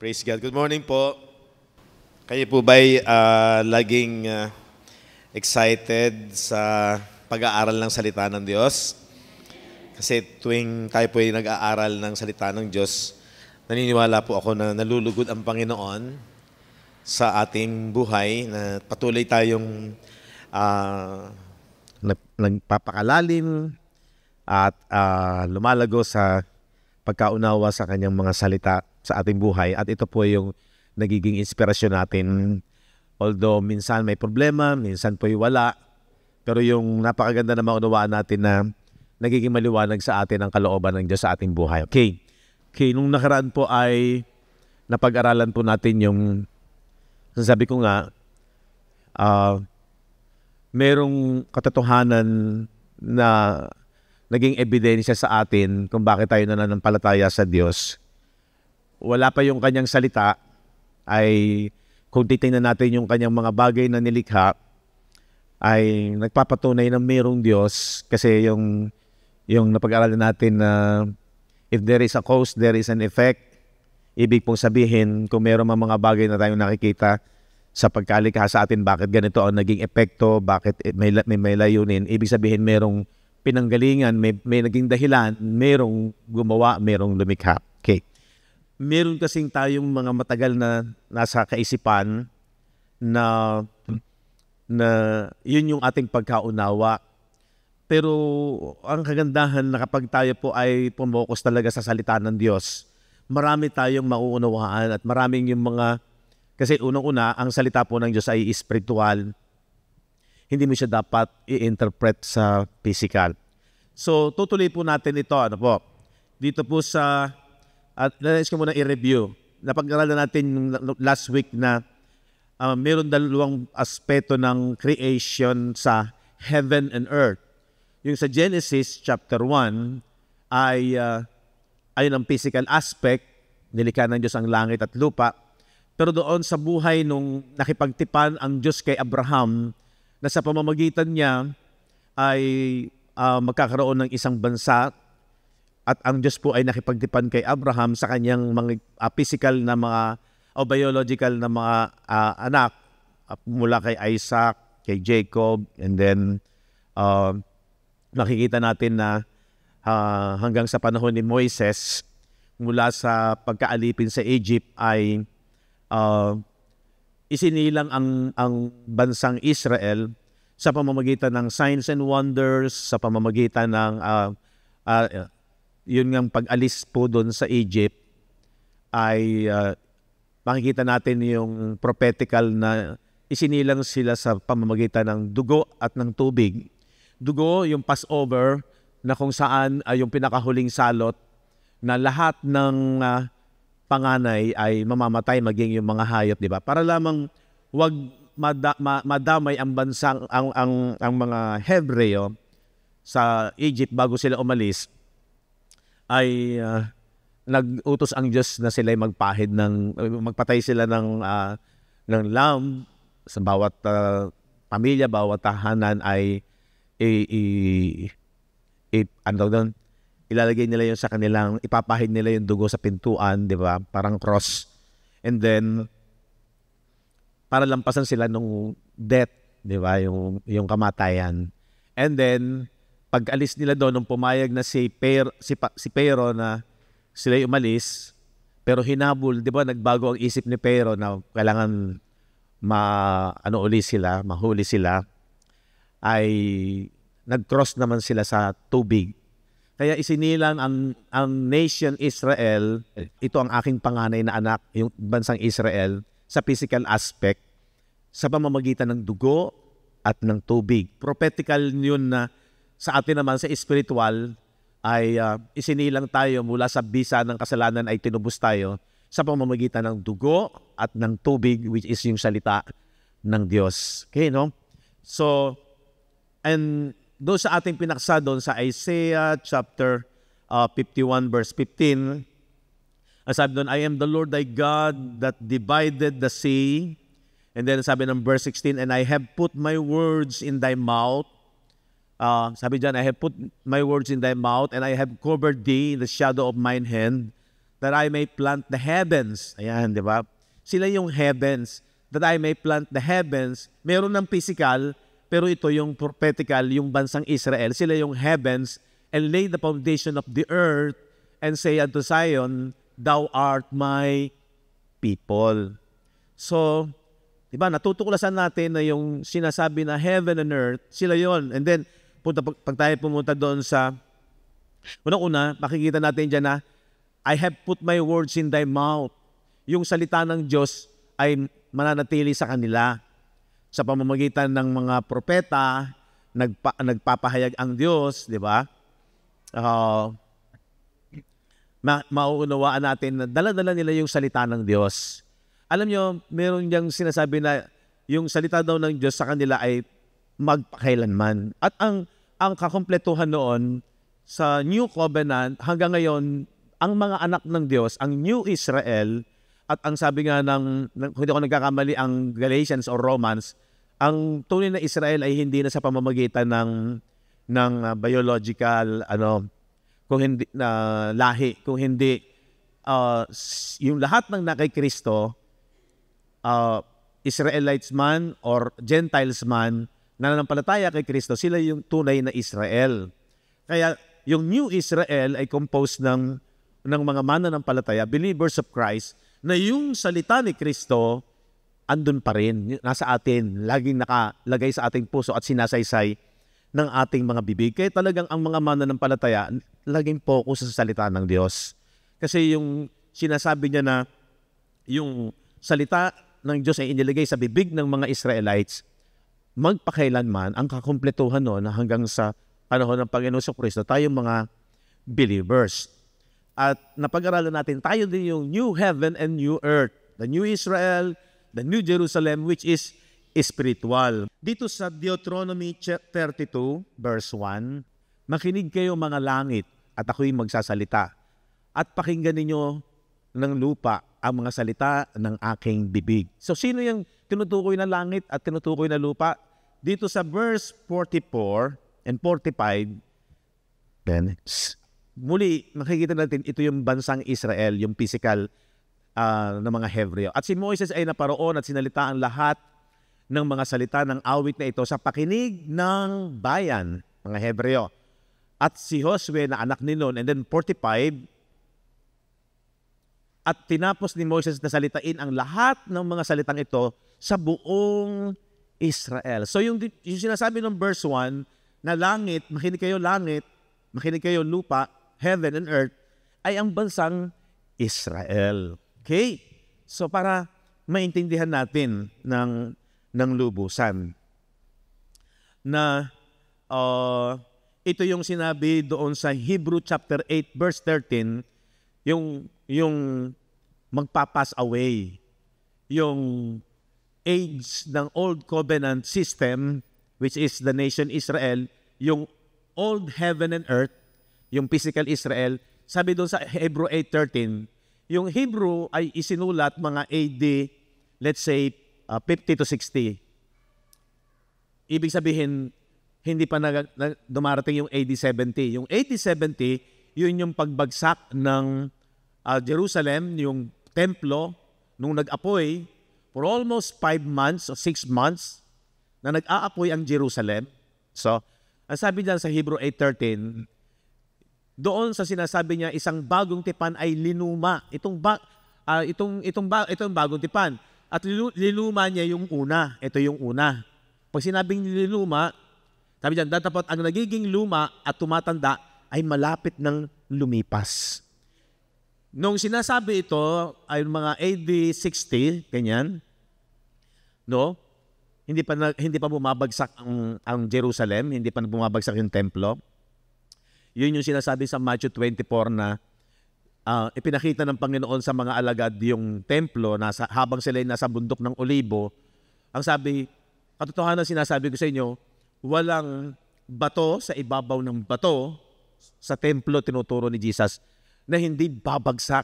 Praise God. Good morning po. Kayo po ba'y laging excited sa pag-aaral ng salita ng Diyos? Kasi tuwing tayo po ay nag-aaral ng salita ng Diyos, naniniwala po ako na nalulugod ang Panginoon sa ating buhay, na patuloy tayong nagpapakalalim at lumalago sa pagkaunawa sa kanyang mga salita sa ating buhay. At ito po yung nagiging inspirasyon natin. Although minsan may problema, minsan po'y wala, pero yung napakaganda na maunawaan natin na nagiging maliwanag sa atin ang kalooban ng Diyos sa ating buhay. Okay, nung nakaraan po ay napag-aralan po natin yung, sabi ko nga, merong katotohanan na naging ebidensya sa atin kung bakit tayo nananampalataya sa Diyos. Wala pa yung kanyang salita, ay kung titingnan natin yung kanyang mga bagay na nilikha, ay nagpapatunay na mayroong Diyos. Kasi yung napag-aralan natin na if there is a cause, there is an effect. Ibig pong sabihin, kung mayroong mga bagay na tayong nakikita sa pagkalikha sa atin, bakit ganito ang naging epekto, bakit may layunin, ibig sabihin mayroong pinanggalingan, may naging dahilan, mayroong gumawa, mayroong lumikha. Okay. Meron kasing tayong mga matagal na nasa kaisipan na yun yung ating pagkaunawa. Pero ang kagandahan na kapag tayo po ay pumokus talaga sa salita ng Diyos, marami tayong mauunawaan at maraming yung mga, kasi unang-una, ang salita po ng Diyos ay spiritual. Hindi mo siya dapat i-interpret sa physical. So, tutuloy po natin ito. Dito po sa, at nais ko muna i-review. Napag-aralan natin last week na meron dalawang aspeto ng creation sa heaven and earth. Yung sa Genesis chapter 1 ay ang physical aspect, nilikha ng Diyos ang langit at lupa. Pero doon sa buhay nung nakipagtipan ang Diyos kay Abraham, na sa pamamagitan niya ay magkakaroon ng isang bansa, at ang Diyos po ay nakipagtipan kay Abraham sa kanyang mga physical na mga o biological na mga anak, mula kay Isaac, kay Jacob, and then nakikita natin na hanggang sa panahon ni Moises, mula sa pagkaalipin sa Egypt ay isinilang ang bansang Israel sa pamamagitan ng signs and wonders, sa pamamagitan ng yun ngang pag-alis po doon sa Egypt, ay makikita natin yung prophetical na isinilang sila sa pamamagitan ng dugo at ng tubig. Dugo, yung Passover, na kung saan yung pinakahuling salot na lahat ng panganay ay mamamatay, maging yung mga hayop, di ba? Para lamang wag madamay ang bansang ang mga Hebreo sa Egypt bago sila umalis, ay nag-utos ang Diyos na sila ay magpatay sila ng lamb sa bawat pamilya, bawat tahanan ay ilalagay nila yun sa kanilang, ipapahid nila yung dugo sa pintuan, di ba? Parang cross. And then para lampasan sila nung death, di ba? Yung kamatayan. And then pag alis nila doon, nung pumayag na si Pero na sila umalis, pero hinabol, di ba, nagbago ang isip ni Pero na kailangan mahuli sila, ay nag-cross naman sila sa tubig. Kaya isinilang ang nation Israel, ito ang aking panganay na anak, yung bansang Israel, sa physical aspect, sa pamamagitan ng dugo at ng tubig. Prophetical yun na sa atin naman sa spiritual ay isinilang tayo mula sa bisa ng kasalanan, ay tinubos tayo sa pamamagitan ng dugo at ng tubig, which is yung salita ng Diyos. Okay, no? So, and doon sa ating pinaksa doon sa Isaiah chapter 51 verse 15, Ang sabi doon, I am the Lord thy God that divided the sea. And then sabi ng verse 16, and I have put my words in thy mouth. Sabi dyan, I have put my words in thy mouth, and I have covered thee in the shadow of mine hand, that I may plant the heavens. Ayan, di ba? Sila yung heavens, that I may plant the heavens. Meron ng physical, pero ito yung prophetical, yung bansang Israel. Sila yung heavens, and lay the foundation of the earth, and say unto Zion, thou art my people. So, di ba, natutuklasan natin na yung sinasabi na heaven and earth, sila yon. And then, pag tayo pumunta doon sa, unang-una, makikita natin dyan na, I have put my words in thy mouth. Yung salita ng Diyos ay mananatili sa kanila. Sa pamamagitan ng mga propeta, nagpapahayag ang Diyos, di ba? Mauunawaan natin na dala-dala nila yung salita ng Diyos. Alam nyo, meron niyang sinasabi na yung salita daw ng Diyos sa kanila ay magpakailanman. At ang kakumpletuhan noon sa New Covenant hanggang ngayon, ang mga anak ng Diyos, ang New Israel, at ang sabi nga kung hindi ako nagkakamali, ang Galatians or Romans, ang tunay na Israel ay hindi na sa pamamagitan ng biological, kung hindi na lahi, kung hindi yung lahat ng na kay Kristo, Israelites man or Gentiles man, nananampalataya kay Kristo, sila yung tunay na Israel. Kaya yung New Israel ay composed ng mga mananampalataya, believers of Christ, na yung salita ni Kristo andun pa rin, nasa atin, laging nakalagay sa ating puso at sinasaysay ng ating mga bibig. Kaya talagang ang mga mananampalataya, laging focus sa salita ng Diyos. Kasi yung sinasabi niya na yung salita ng Diyos ay inilagay sa bibig ng mga Israelites, magpakailanman ang kakumpletuhan noon hanggang sa panahon ng Panginoon sa Kristo, tayong mga believers. At napag-aralan natin, tayo din yung new heaven and new earth. The new Israel, the new Jerusalem, which is spiritual. Dito sa Deuteronomy 32, verse 1, makinig kayo mga langit at ako'y magsasalita. At pakinggan ninyo ng lupa ang mga salita ng aking bibig. So sino yung tinutukoy na langit at tinutukoy na lupa? Dito sa verse 44 and 45, then, muli, makikita natin ito yung bansang Israel, yung physical na mga Hebreo. At si Moises ay naparoon at sinalita ang lahat ng mga salita ng awit na ito sa pakinig ng bayan, mga Hebreo. At si Josue na anak ni Nun, and then 45, at tinapos ni Moises na salitain ang lahat ng mga salitang ito sa buong Israel. So yung sinasabi ng verse 1, na langit, makinig kayo langit, makinig kayo lupa, heaven and earth, ay ang bansang Israel. Okay? So para maintindihan natin ng lubusan na ito yung sinabi doon sa Hebrew chapter 8 verse 13, yung magpapass away, yung age ng Old Covenant system, which is the nation Israel, yung old heaven and earth, yung physical Israel. Sabi doon sa Hebrew 8:13, yung Hebrew ay isinulat mga AD, let's say, 50 to 60. Ibig sabihin, hindi pa dumarating yung AD 70. Yung AD 70, yun yung pagbagsak ng Jerusalem, yung templo, nung nag-apoy, for almost 5 months or 6 months, na nag-aapoy ang Jerusalem. So, ang sabi diyan sa Hebrew 8:13, doon sa sinasabi niya, isang bagong tipan ay linuma. Itong bagong tipan. At linuma niya yung una. Ito yung una. Pag sinabing linuma, sabi diyan, dapat ang nagiging luma at tumatanda ay malapit ng lumipas. Nung sinasabi ito, ay mga AD 60, ganyan, no? Hindi pa bumabagsak ang Jerusalem, hindi pa bumabagsak yung templo. Yun yung sinasabi sa Matthew 24 na ipinakita ng Panginoon sa mga alagad yung templo habang sila ay nasa bundok ng Olibo. Ang sabi, katotohanan sinasabi ko sa inyo, walang bato sa ibabaw ng bato sa templo tinuturo ni Jesus na hindi babagsak.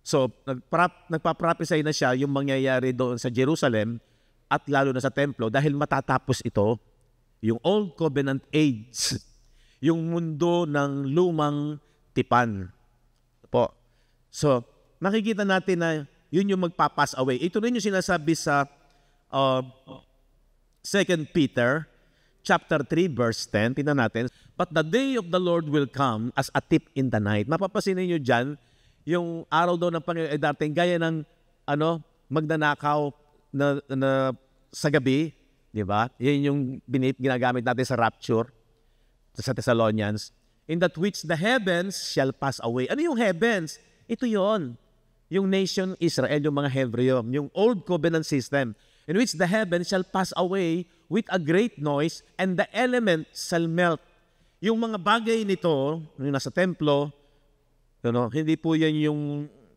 So, nagpa-prophesy na siya yung mangyayari doon sa Jerusalem at lalo na sa templo dahil matatapos ito, yung Old Covenant age, yung mundo ng lumang tipan. Po. So, makikita natin na yun yung magpapass away. Ito rin yung sinasabi sa 2 Peter chapter 3 verse 10. Tingnan natin. But the day of the Lord will come as a thief in the night. Mapapasin niyo dyan, yung araw daw ng Panginoon ay dating gaya ng magnanakaw na sa gabi, di ba? Yan yung ginagamit natin sa rapture sa Thessalonians. In that which the heavens shall pass away. Ano yung heavens? Ito yon. Yung nation Israel, yung mga Hebreo, yung Old Covenant system, in which the heavens shall pass away with a great noise and the elements shall melt. Yung mga bagay nito, yung nasa templo, hindi po yan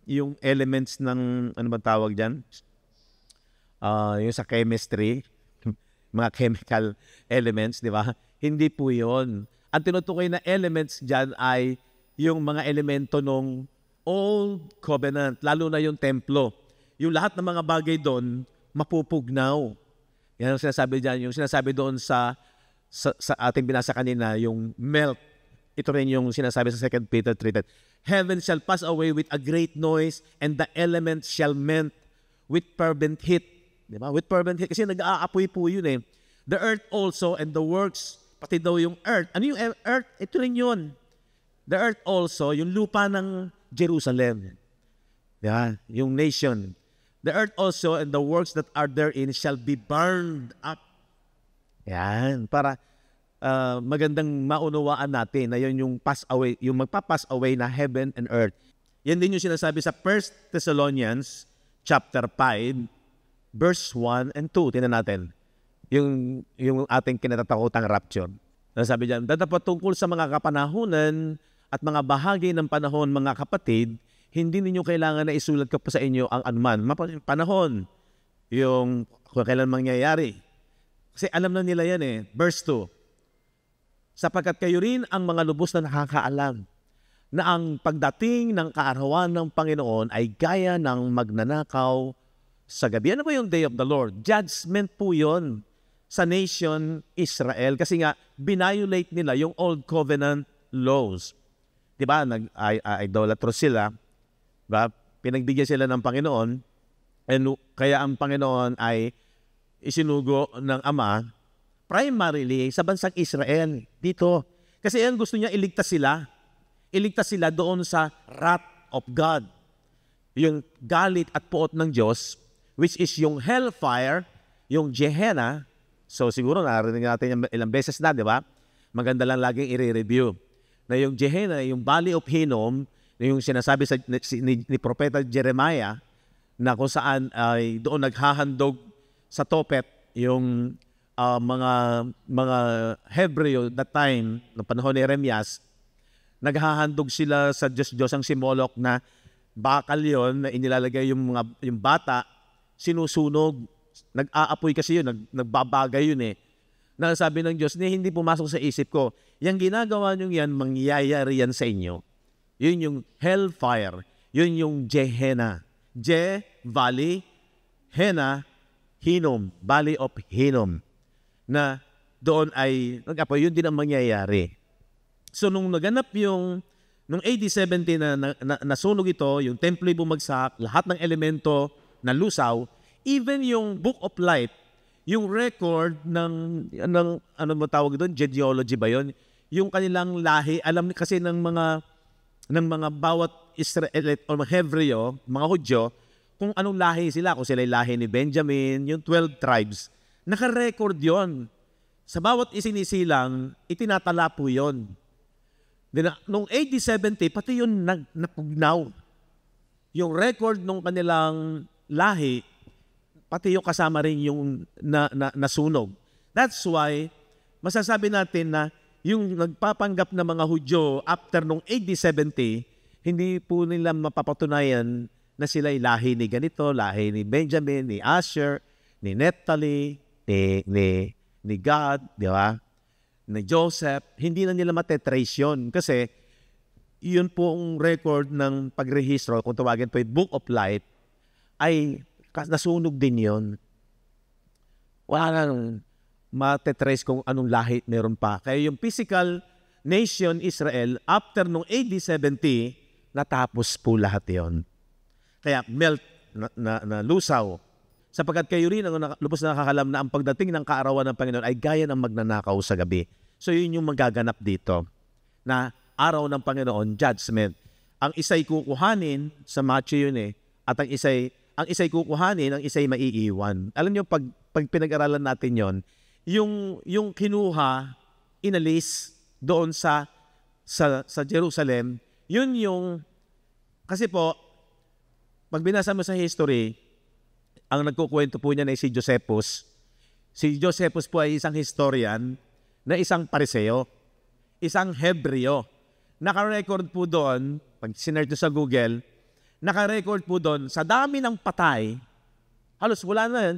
yung elements ng, ano ba tawag dyan? Yung sa chemistry, mga chemical elements, di ba? Hindi po yon. Ang tinutukoy na elements dyan ay yung mga elemento ng Old Covenant, lalo na yung templo. Yung lahat ng mga bagay doon, mapupugnaw. Yan ang sinasabi dyan. Yung sinasabi doon sa ating binasa kanina, yung melt. Ito rin yung sinasabi sa 2 Peter 3. Heaven shall pass away with a great noise and the elements shall melt with fervent heat. Diba? With fervent heat. Kasi nag-aapoy po yun eh. The earth also and the works, pati daw yung earth. Ano yung earth? Ito rin yun. The earth also, yung lupa ng Jerusalem. Diba? Yung nation. The earth also and the works that are therein shall be burned up. Yan. Para magandang maunawaan natin na yun yung pass away, yung magpa-pass away na heaven and earth. Yan din yung sinasabi sa 1 Thessalonians chapter 5 verse 1 and 2. Tingnan natin. Yung ating kinatatakutang rapture. Sabi diyan, dadapat tungkol sa mga kapanahunan at mga bahagi ng panahon, mga kapatid, hindi ninyo kailangan na isulat ko pa sa inyo ang anuman. Panahon, yung kung kailan mangyayari. Kasi alam na nila yan eh. Verse 2. Sapagkat kayo rin ang mga lubos na nakakaalam na ang pagdating ng kaarawan ng Panginoon ay gaya ng magnanakaw sa gabi. Ano ba yung day of the Lord? Judgment po yun sa nation Israel kasi nga binayolate nila yung Old Covenant laws. Diba? Idolatros sila. Diba? Pinagbigyan sila ng Panginoon and kaya ang Panginoon ay isinugo ng Ama primarily sa bansang Israel dito. Kasi yan gusto niya iligtas sila. Iligtas sila doon sa wrath of God. Yung galit at puot ng Diyos, which is yung hellfire, yung Gehenna. So siguro narinig natin ilang beses na, di ba? Maganda lang laging i-review. Na yung Gehenna, yung Valley of Hinnom, yung sinasabi ni Propeta Jeremiah, na kung saan ay doon naghahandog sa Topet yung mga Hebreo that time, ng panahon ni Jeremias, naghahandog sila sa Diyos ang si Moloch na bakal yon na inilalagay yung bata, sinusunog. Nag-aapoy kasi yun, nagbabagay yun eh. Nasabi ng Diyos, hindi pumasok sa isip ko, yung ginagawa nyo yan, mangyayari yan sa inyo. Yun yung hellfire. Yun yung Gehenna. Valley, Henna, Hinnom, Valley of Hinnom. Na doon ay nag-apoy, yun din ang mangyayari. So nung naganap nung AD 70 na nasunog ito, yung templo ay bumagsak, lahat ng elemento na lusaw, even yung Book of Life, yung record ng ano mo tawag doon, genealogy ba yun? Yung kanilang lahi, alam kasi ng mga bawat Israelite o mga Hebreo, mga Hudyo, kung anong lahi sila, kung sila yung lahi ni Benjamin, yung 12 tribes, naka-record yon. Sa bawat isinisilang, itinatala po yon. Nung AD 70, pati yun napugnaw. Yung record nung kanilang lahi, pati yung kasama rin yung nasunog. That's why, masasabi natin na yung nagpapanggap na mga Hudyo after nung AD 70, hindi po nila mapapatunayan na sila ay lahi ni ganito, lahi ni Benjamin, ni Asher, ni Naphtali, ni Gad, di ba? Ni Joseph. Hindi na nila matetrace yun kasi yun pong record ng pagrehistro, kung tawagin po yung Book of Life, ay nasunog din yun. Wala nang matetrace kung anong lahi meron pa. Kaya yung physical nation Israel, after nung AD 70, natapos po lahat yon. Kaya melt na lusaw. Sapagkat kayo rin ang lubos na nakakalam na ang pagdating ng kaarawan ng Panginoon ay gaya ng magnanakaw sa gabi. So yun yung magaganap dito, na araw ng Panginoon, judgment. Ang isa'y kukuhanin, sa Matthew yun at ang isa'y kukuhanin, ang isa'y maiiwan. Alam niyo, pag pinag-aralan natin yon, yung kinuha, inalis doon sa Jerusalem, yun yung, kasi po, pag binasa mo sa history, ang nagkukwento po niya ay si Josephus. Si Josephus po ay isang historian na isang Pariseo, isang Hebreo. Naka-record po doon, pag sinerch sa Google, naka-record po doon, sa dami ng patay, halos wala na,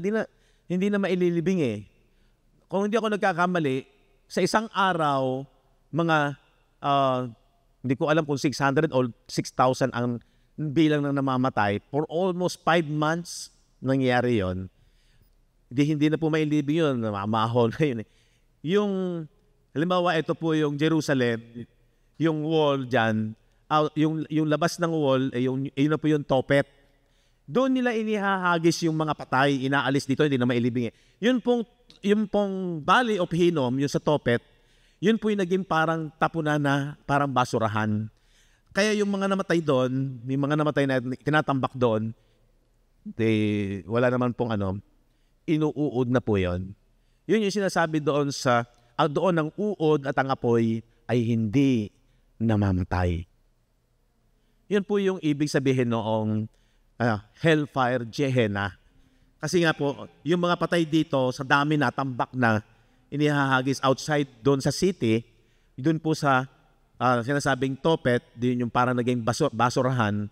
hindi na maililibing Kung hindi ako nagkakamali, sa isang araw, mga, hindi ko alam kung 600 or 6,000 ang bilang ng namamatay. For almost 5 months, nangyari yon. Hindi na po mailibing yun, namamahol na yun. Yung, halimbawa, ito po yung Jerusalem, yung wall dyan, yung labas ng wall, yun na po yung Topet. Doon nila inihahagis yung mga patay, inaalis dito, hindi na mailibing Yung pong Valley of Hinnom, yung sa Topet, yun po yung naging parang tapunan na, parang basurahan. Kaya yung mga namatay doon, yung mga namatay na tinatambak doon, wala naman pong inuuod na po yun. Yun yung sinasabi doon doon ng uod at ang apoy ay hindi namamatay. Yun po yung ibig sabihin noong hellfire, Gehenna. Kasi nga po, yung mga patay dito, sa dami na, tambak na, inihahagis outside doon sa city, doon po sa sinasabing Topet, din yung parang naging basurahan.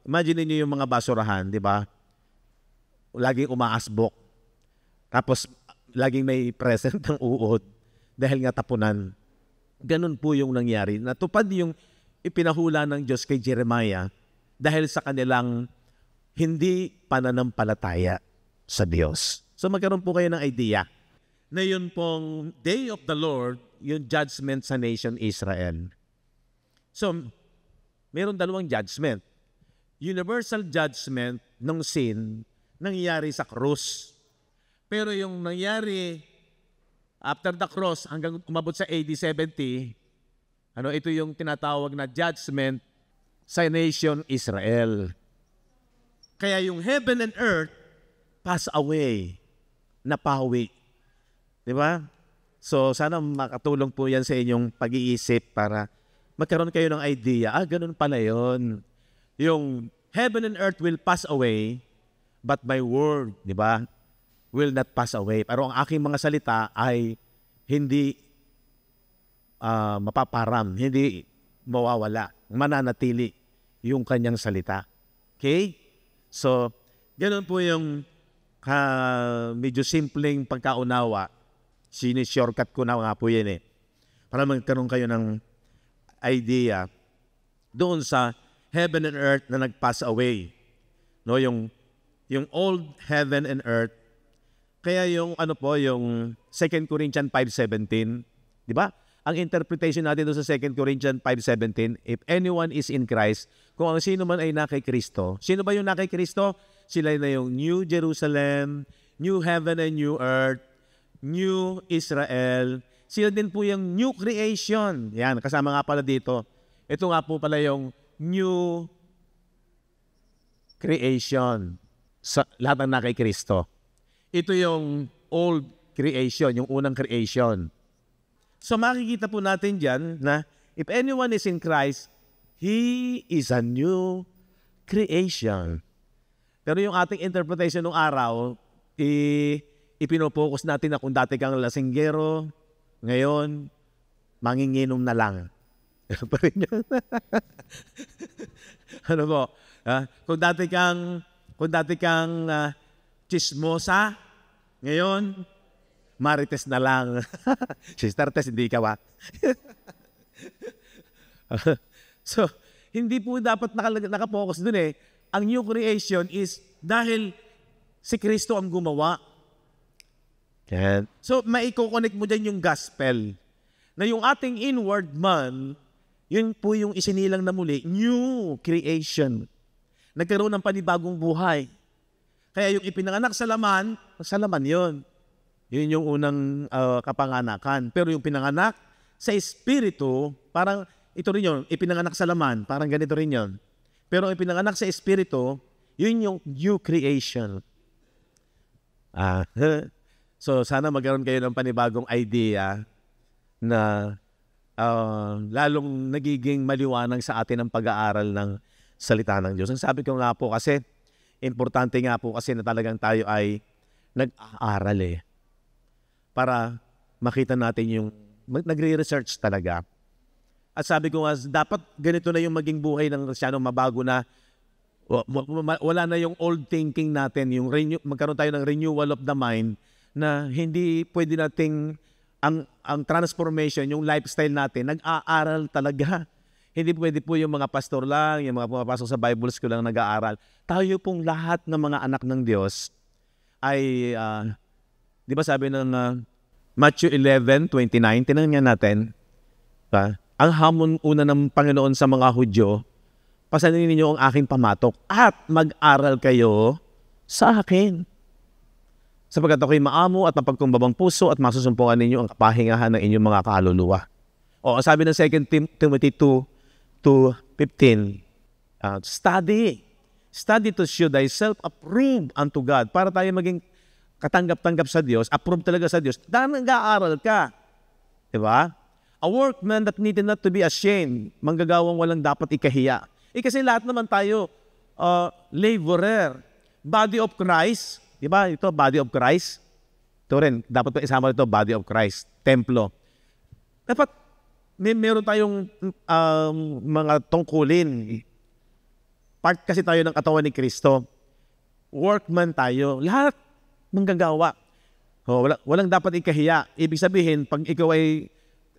Imagine niyo yung mga basurahan, di ba? Laging umaasbok. Tapos, laging may present ng uod dahil nga tapunan. Ganun po yung nangyari. Natupad yung ipinahula ng Diyos kay Jeremiah dahil sa kanilang hindi pananampalataya sa Diyos. So magkaroon po kayo ng idea na yun pong Day of the Lord, yung judgment sa nation Israel. So, meron dalawang judgment. Universal judgment ng sin nangyari sa cross. Pero yung nangyari after the cross hanggang umabot sa AD 70, ito yung tinatawag na judgment sa nation Israel. Kaya yung heaven and earth pass away, napawi. Di ba? So, sana makatulong po yan sa inyong pag-iisip para magkaroon kayo ng idea. Ganun pala yun. Yung heaven and earth will pass away, but my word, di ba, will not pass away. Pero ang aking mga salita ay hindi mapaparam, hindi mawawala, mananatili yung kanyang salita. Okay? So, ganun po yung medyo simpleng pagkaunawa. Shortcut ko na nga po yan para magkaroon kayo ng idea doon sa heaven and earth na nag-pass away. No, yung old heaven and earth. Kaya yung yung 2 Corinthians 5:17, di ba? Ang interpretation natin doon sa 2 Corinthians 5:17, if anyone is in Christ, kung ang sino man ay na kay Kristo. Sino ba yung na kay Kristo? Sila na yung New Jerusalem, New Heaven and New Earth, New Israel. Sila din po yung new creation. Yan, kasama nga pala dito. Ito nga po pala yung new creation sa lahat ng na kay Kristo. Ito yung old creation, yung unang creation. So makikita po natin dyan na if anyone is in Christ, he is a new creation. Pero yung ating interpretation ng araw, ipinopokus natin na kung dati kang lasinggero, ngayon, manginginom na lang. Ano pa rin yun? Ano po? Kung dati kang chismosa, ngayon, marites na lang. Sister Tess, hindi ka ba? So, hindi po dapat nakapokus dun eh. Ang new creation is dahil si Kristo ang gumawa. Yan. So, maiko-connect mo dyan yung gospel. Na yung ating inward man, yun po yung isinilang na muli, new creation. Nagkaroon ng panibagong buhay. Kaya yung ipinanganak sa laman yun. Yun yung unang kapanganakan. Pero yung pinanganak sa Espiritu, parang ito rin yun, ipinanganak sa laman, parang ganito rin yun. Pero ipinanganak sa Espiritu, yun yung new creation. So sana magkaroon kayo ng panibagong idea na lalong nagiging maliwanag sa atin ang pag-aaral ng salita ng Diyos. Ang sabi ko nga po kasi, importante nga po kasi na talagang tayo ay nag-aaral eh. Para makita natin yung, nagre-research talaga. At sabi ko nga, dapat ganito na yung maging buhay ng Kristyano, mabago na, wala na yung old thinking natin, yung magkaroon tayo ng renewal of the mind, na hindi pwede nating, ang transformation, yung lifestyle natin, nag-aaral talaga. Hindi pwede po yung mga pastor lang, yung mga pumapasok sa Bible school lang nag-aaral. Tayo pong lahat ng mga anak ng Diyos ay, di ba sabi ng Matthew 11:29, tinanong natin, ang hamon una ng Panginoon sa mga Hudyo, pasanin ninyo ang aking pamatok at mag-aral kayo sa akin. Sapagkat ako'y maamo at mapagkumbabang puso at masusumpungan ninyo ang kapahingahan ng inyong mga kaluluwa. O sabi ng 2 Timothy 2:15, study to show thyself approved unto God. Para tayo maging katanggap-tanggap sa Diyos, approved talaga sa Diyos, dahil nag-aaral ka. Diba? A workman that needed not to be ashamed, manggagawang walang dapat ikahiya. Kasi lahat naman tayo, laborer, body of Christ, di ba? Ito, body of Christ. Ito rin, dapat pa isama ito, body of Christ, templo. Dapat, meron tayong mga tungkulin. Part kasi tayo ng katawan ni Kristo. Workman tayo. Lahat manggagawa. Walang dapat ikahiya. Ibig sabihin, pag ikaw ay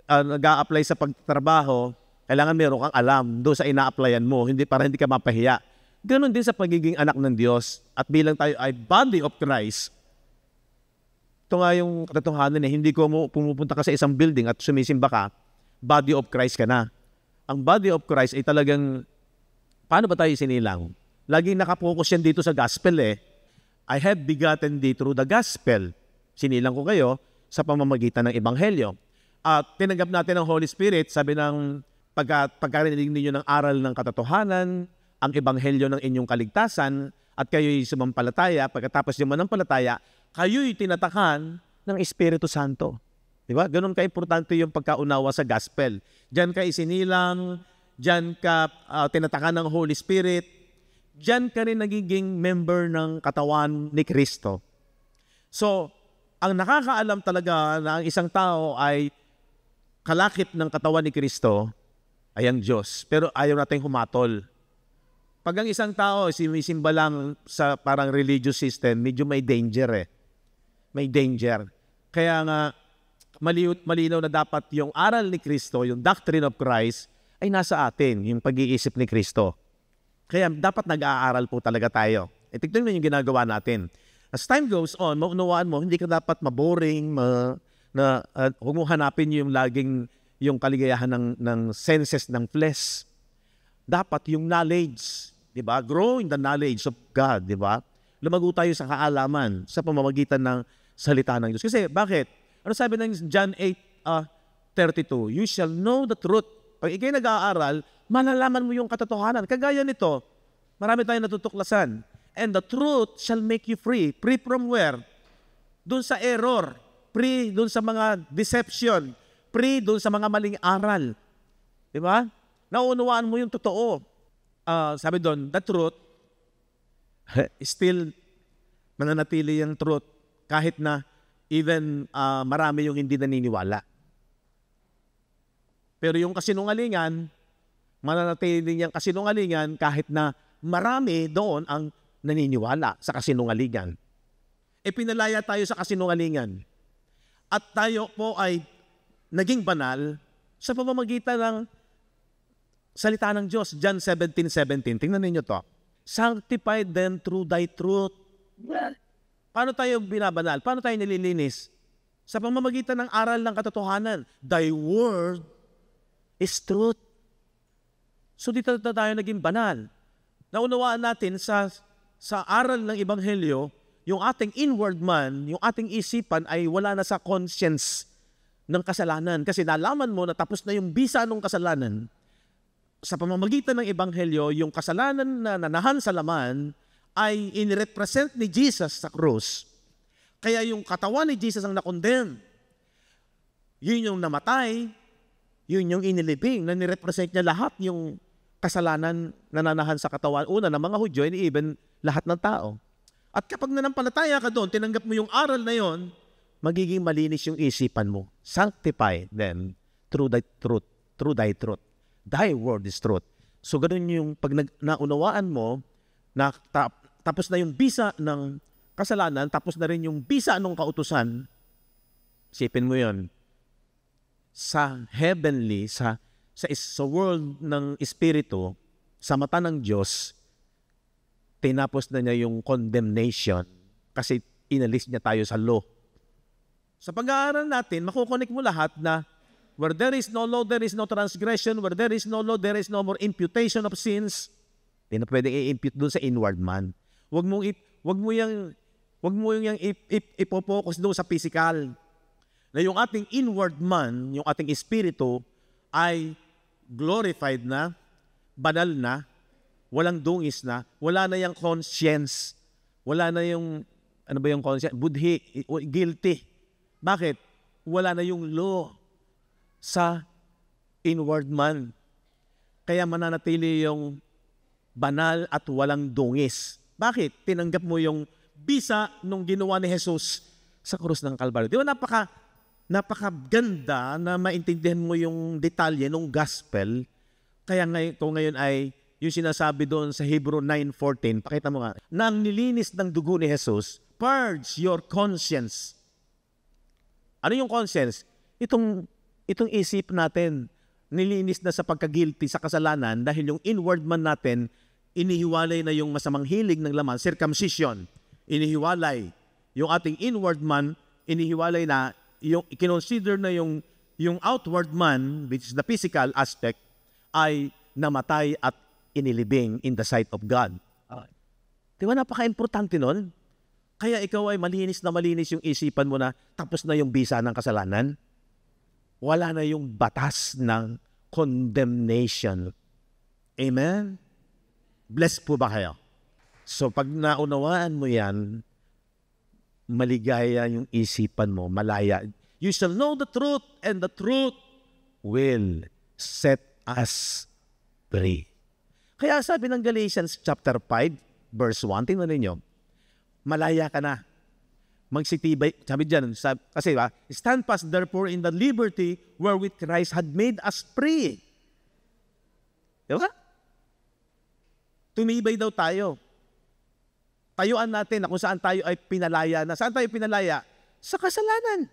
nag-a-apply sa pagtatrabaho, kailangan meron kang alam doon sa ina-applyan mo, para hindi ka mapahiya. Ganon din sa pagiging anak ng Diyos. At bilang tayo ay body of Christ, ito nga yung katotohanan hindi ko pumupunta ka sa isang building at sumisimba ka, body of Christ ka na. Ang body of Christ ay talagang, paano ba tayo sinilang? Laging nakapokus yan dito sa gospel I have begotten thee through the gospel. Sinilang ko kayo sa pamamagitan ng ebanghelyo. At tinanggap natin ang Holy Spirit, sabi ng pagkarinig ninyo ng aral ng katotohanan, ang ebanghelyo ng inyong kaligtasan, at kayo'y sumampalataya, pagkatapos yung manampalataya, kayo'y tinatakan ng Espiritu Santo. Diba? Ganun ka-importante yung pagkaunawa sa gospel. Diyan ka isinilang, diyan ka tinatakan ng Holy Spirit, diyan ka rin nagiging member ng katawan ni Kristo. So, ang nakakaalam talaga na ang isang tao ay kalakip ng katawan ni Kristo ay ang Diyos. Pero ayaw natin humatol. Pag ang isang tao simisimba lang sa parang religious system, medyo may danger May danger. Kaya nga, malinaw na dapat yung aral ni Kristo, yung doctrine of Christ, ay nasa atin, yung pag-iisip ni Kristo. Kaya dapat nag-aaral po talaga tayo. Tignan mo yung ginagawa natin. As time goes on, maunawaan mo, hindi ka dapat maboring, huwag mo hanapin yung laging yung kaligayahan ng senses ng flesh. Dapat yung knowledge, di ba? Grow in the knowledge of God, di ba? Lumago tayo sa kaalaman sa pamamagitan ng salita ng Diyos. Kasi bakit? Ano sabi ng John 8:32? You shall know the truth. Pag ikay nag-aaral, malalaman mo yung katotohanan. Kagaya nito, marami tayong natutuklasan. And the truth shall make you free. Free from where? Doon sa error. Free doon sa mga deception. Free doon sa mga maling aral. Di ba? Nauunawaan mo yung totoo. Sabi doon, the truth, still mananatili yung truth kahit na even marami yung hindi naniniwala. Pero yung kasinungalingan, mananatili yung kasinungalingan kahit na marami doon ang naniniwala sa kasinungalingan. Pinalaya tayo sa kasinungalingan. At tayo po ay naging banal sa pamamagitan ng salita ng Diyos, John 17:17. Tingnan ninyo to. Sanctify them through thy truth. Paano tayo binabanal? Paano tayo nililinis? Sa pamamagitan ng aral ng katotohanan. Thy word is truth. So dito na tayo naging banal. Naunawaan natin sa aral ng Ebanghelyo, yung ating inward man, yung ating isipan ay wala na sa conscience ng kasalanan. Kasi nalaman mo na tapos na yung bisa ng kasalanan. Sa pamamagitan ng Ebanghelyo, yung kasalanan na nanahan sa laman ay inirepresent ni Jesus sa krus. Kaya yung katawan ni Jesus ang nakondem. Yun yung namatay, yun yung inilibing, na nirepresent niya lahat yung kasalanan na nanahan sa katawan. Una, ng mga Hudyo, and even lahat ng tao. At kapag nanampalataya ka doon, tinanggap mo yung aral na yon, magiging malinis yung isipan mo. Sanctify them through thy truth. Through thy truth. Thy word is truth. So ganun yung pag naunawaan mo na tapos na yung bisa ng kasalanan, tapos na rin yung bisa ng kautusan, isipin mo yon sa heavenly, sa world ng espiritu, sa mata ng Diyos, tinapos na niya yung condemnation kasi inalis niya tayo sa law. Sa pag-aaral natin, makukonek mo lahat na where there is no law, there is no transgression. Where there is no law, there is no more imputation of sins. Hindi na pwedeng i-impute doon sa inward man. Wag mo yung ipopokus doon sa physical. Na yung ating inward man, yung ating espiritu, ay glorified na, banal na, walang dungis na, wala na yung conscience, wala na yung, ano ba yung conscience? Budhi, guilty. Bakit? Wala na yung law sa inward man. Kaya mananatili yung banal at walang dungis. Bakit? Tinanggap mo yung bisa nung ginawa ni Jesus sa krus ng Kalbaryo. Di ba napakaganda na maintindihan mo yung detalye ng gospel. Kaya ngayon ay yung sinasabi doon sa Hebrew 9:14, pakita mo nga, na ang nilinis ng dugo ni Jesus, purge your conscience. Ano yung conscience? Itong isip natin, nilinis na sa pagka-guilty sa kasalanan dahil yung inward man natin, inihiwalay na yung masamang hilig ng laman, circumcision. Inihiwalay. Yung ating inward man, inihiwalay na, yung kinonsider na yung outward man, which is the physical aspect, ay namatay at inilibing in the sight of God. Di ba napaka-importante nun? Kaya ikaw ay malinis yung isipan mo na tapos na yung bisa ng kasalanan. Wala na yung batas ng condemnation. Amen? Blessed po ba kayo? So pag naunawaan mo yan, maligaya yung isipan mo, malaya. You shall know the truth, and the truth will set us free. Kaya sabi ng Galatians chapter 5, verse 1, tingnan ninyo, malaya ka na. Magsitibay, sabi dyan, kasi stand fast therefore in the liberty wherewith Christ had made us free. Diba? Tumibay daw tayo. Tayuan natin na kung saan tayo ay pinalaya na. Saan tayo pinalaya? Sa kasalanan.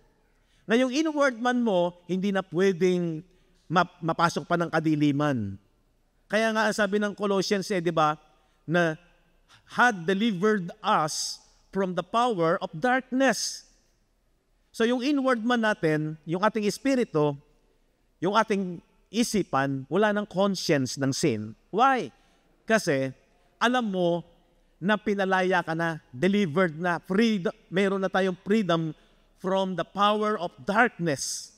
Ngayong inward man mo, hindi na pwedeng mapasok pa ng kadiliman. Kaya nga sabi ng Colossians, di ba, na had delivered us from the power of darkness. So yung inward man natin, yung ating espiritu, yung ating isipan, wala ng conscience ng sin. Why? Kasi alam mo na pinalaya ka na, delivered na, freedom, meron na tayong freedom from the power of darkness.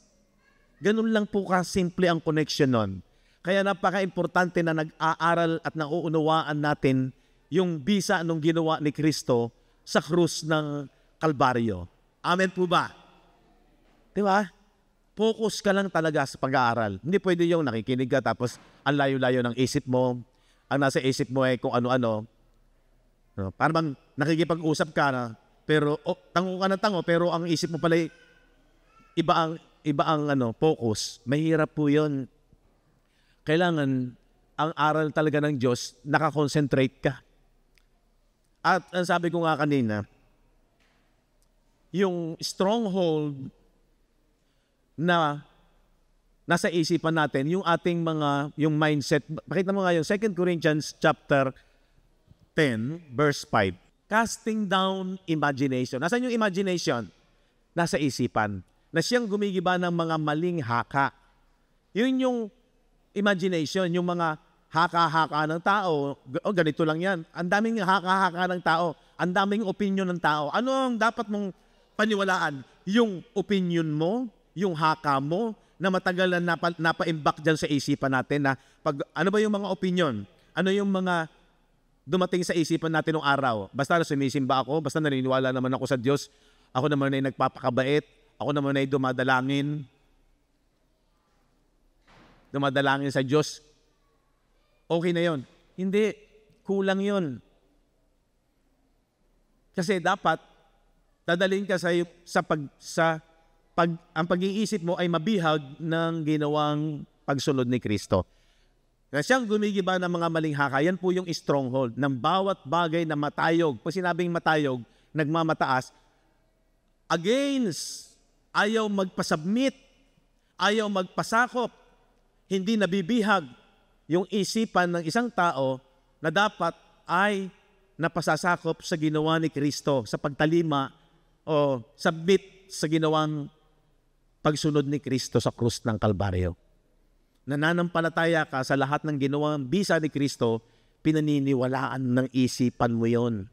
Ganun lang po ka-simple ang connection nun. Kaya napaka-importante na nag-aaral at nauunawaan natin yung bisa nung ginawa ni Kristo sa krus ng Kalbaryo. Amen po ba? Di ba? Focus ka lang talaga sa pag-aaral. Hindi pwede yung nakikinig ka tapos ang layo-layo ng isip mo. Ang nasa isip mo ay kung ano-ano. No? Parang bang nakikipag-usap ka na, pero tango ka na tango, pero ang isip mo pala iba ang focus. Mahirap po yun. Kailangan ang aral talaga ng Diyos, nakakonsentrate ka. At ang sabi ko nga kanina, yung stronghold na nasa isipan natin yung ating yung mindset. Pakita mo nga yung 2 Corinthians chapter 10, verse 5. Casting down imagination. Nasaan yung imagination? Nasa isipan. Na siyang gumigiba ng mga maling haka. Yun yung imagination, yung mga haka-haka ng tao. O, ganito lang yan. Ang daming haka-haka ng tao. Ang daming opinion ng tao. Ano ang dapat mong paniwalaan? Yung opinion mo, yung haka mo, na matagal na napa-imbak dyan sa isipan natin na ano ba yung mga opinion? Ano yung mga dumating sa isipan natin nung araw? Basta na sumisimba ako, basta naniniwala naman ako sa Diyos, ako naman ay nagpapakabait, ako naman ay dumadalangin sa Diyos. Okay na yon. Hindi, kulang yon. Kasi dapat dadalhin ka ang pag-iisip mo ay mabihag ng ginawang pagsunod ni Kristo. Kaya siyang gumigiba ng mga maling haka, yan po yung stronghold ng bawat bagay na matayog. Pag sinabing matayog, nagmamataas, against, ayaw magpasubmit, ayaw magpasakop, hindi nabibihag yung isipan ng isang tao na dapat ay napasasakop sa ginawa ni Kristo, sa pagtalima o submit sa ginawang pagsunod ni Kristo sa krus ng Kalbaryo. Nananampalataya ka sa lahat ng ginawang bisa ni Kristo, pinaniniwalaan ng isipan mo yon.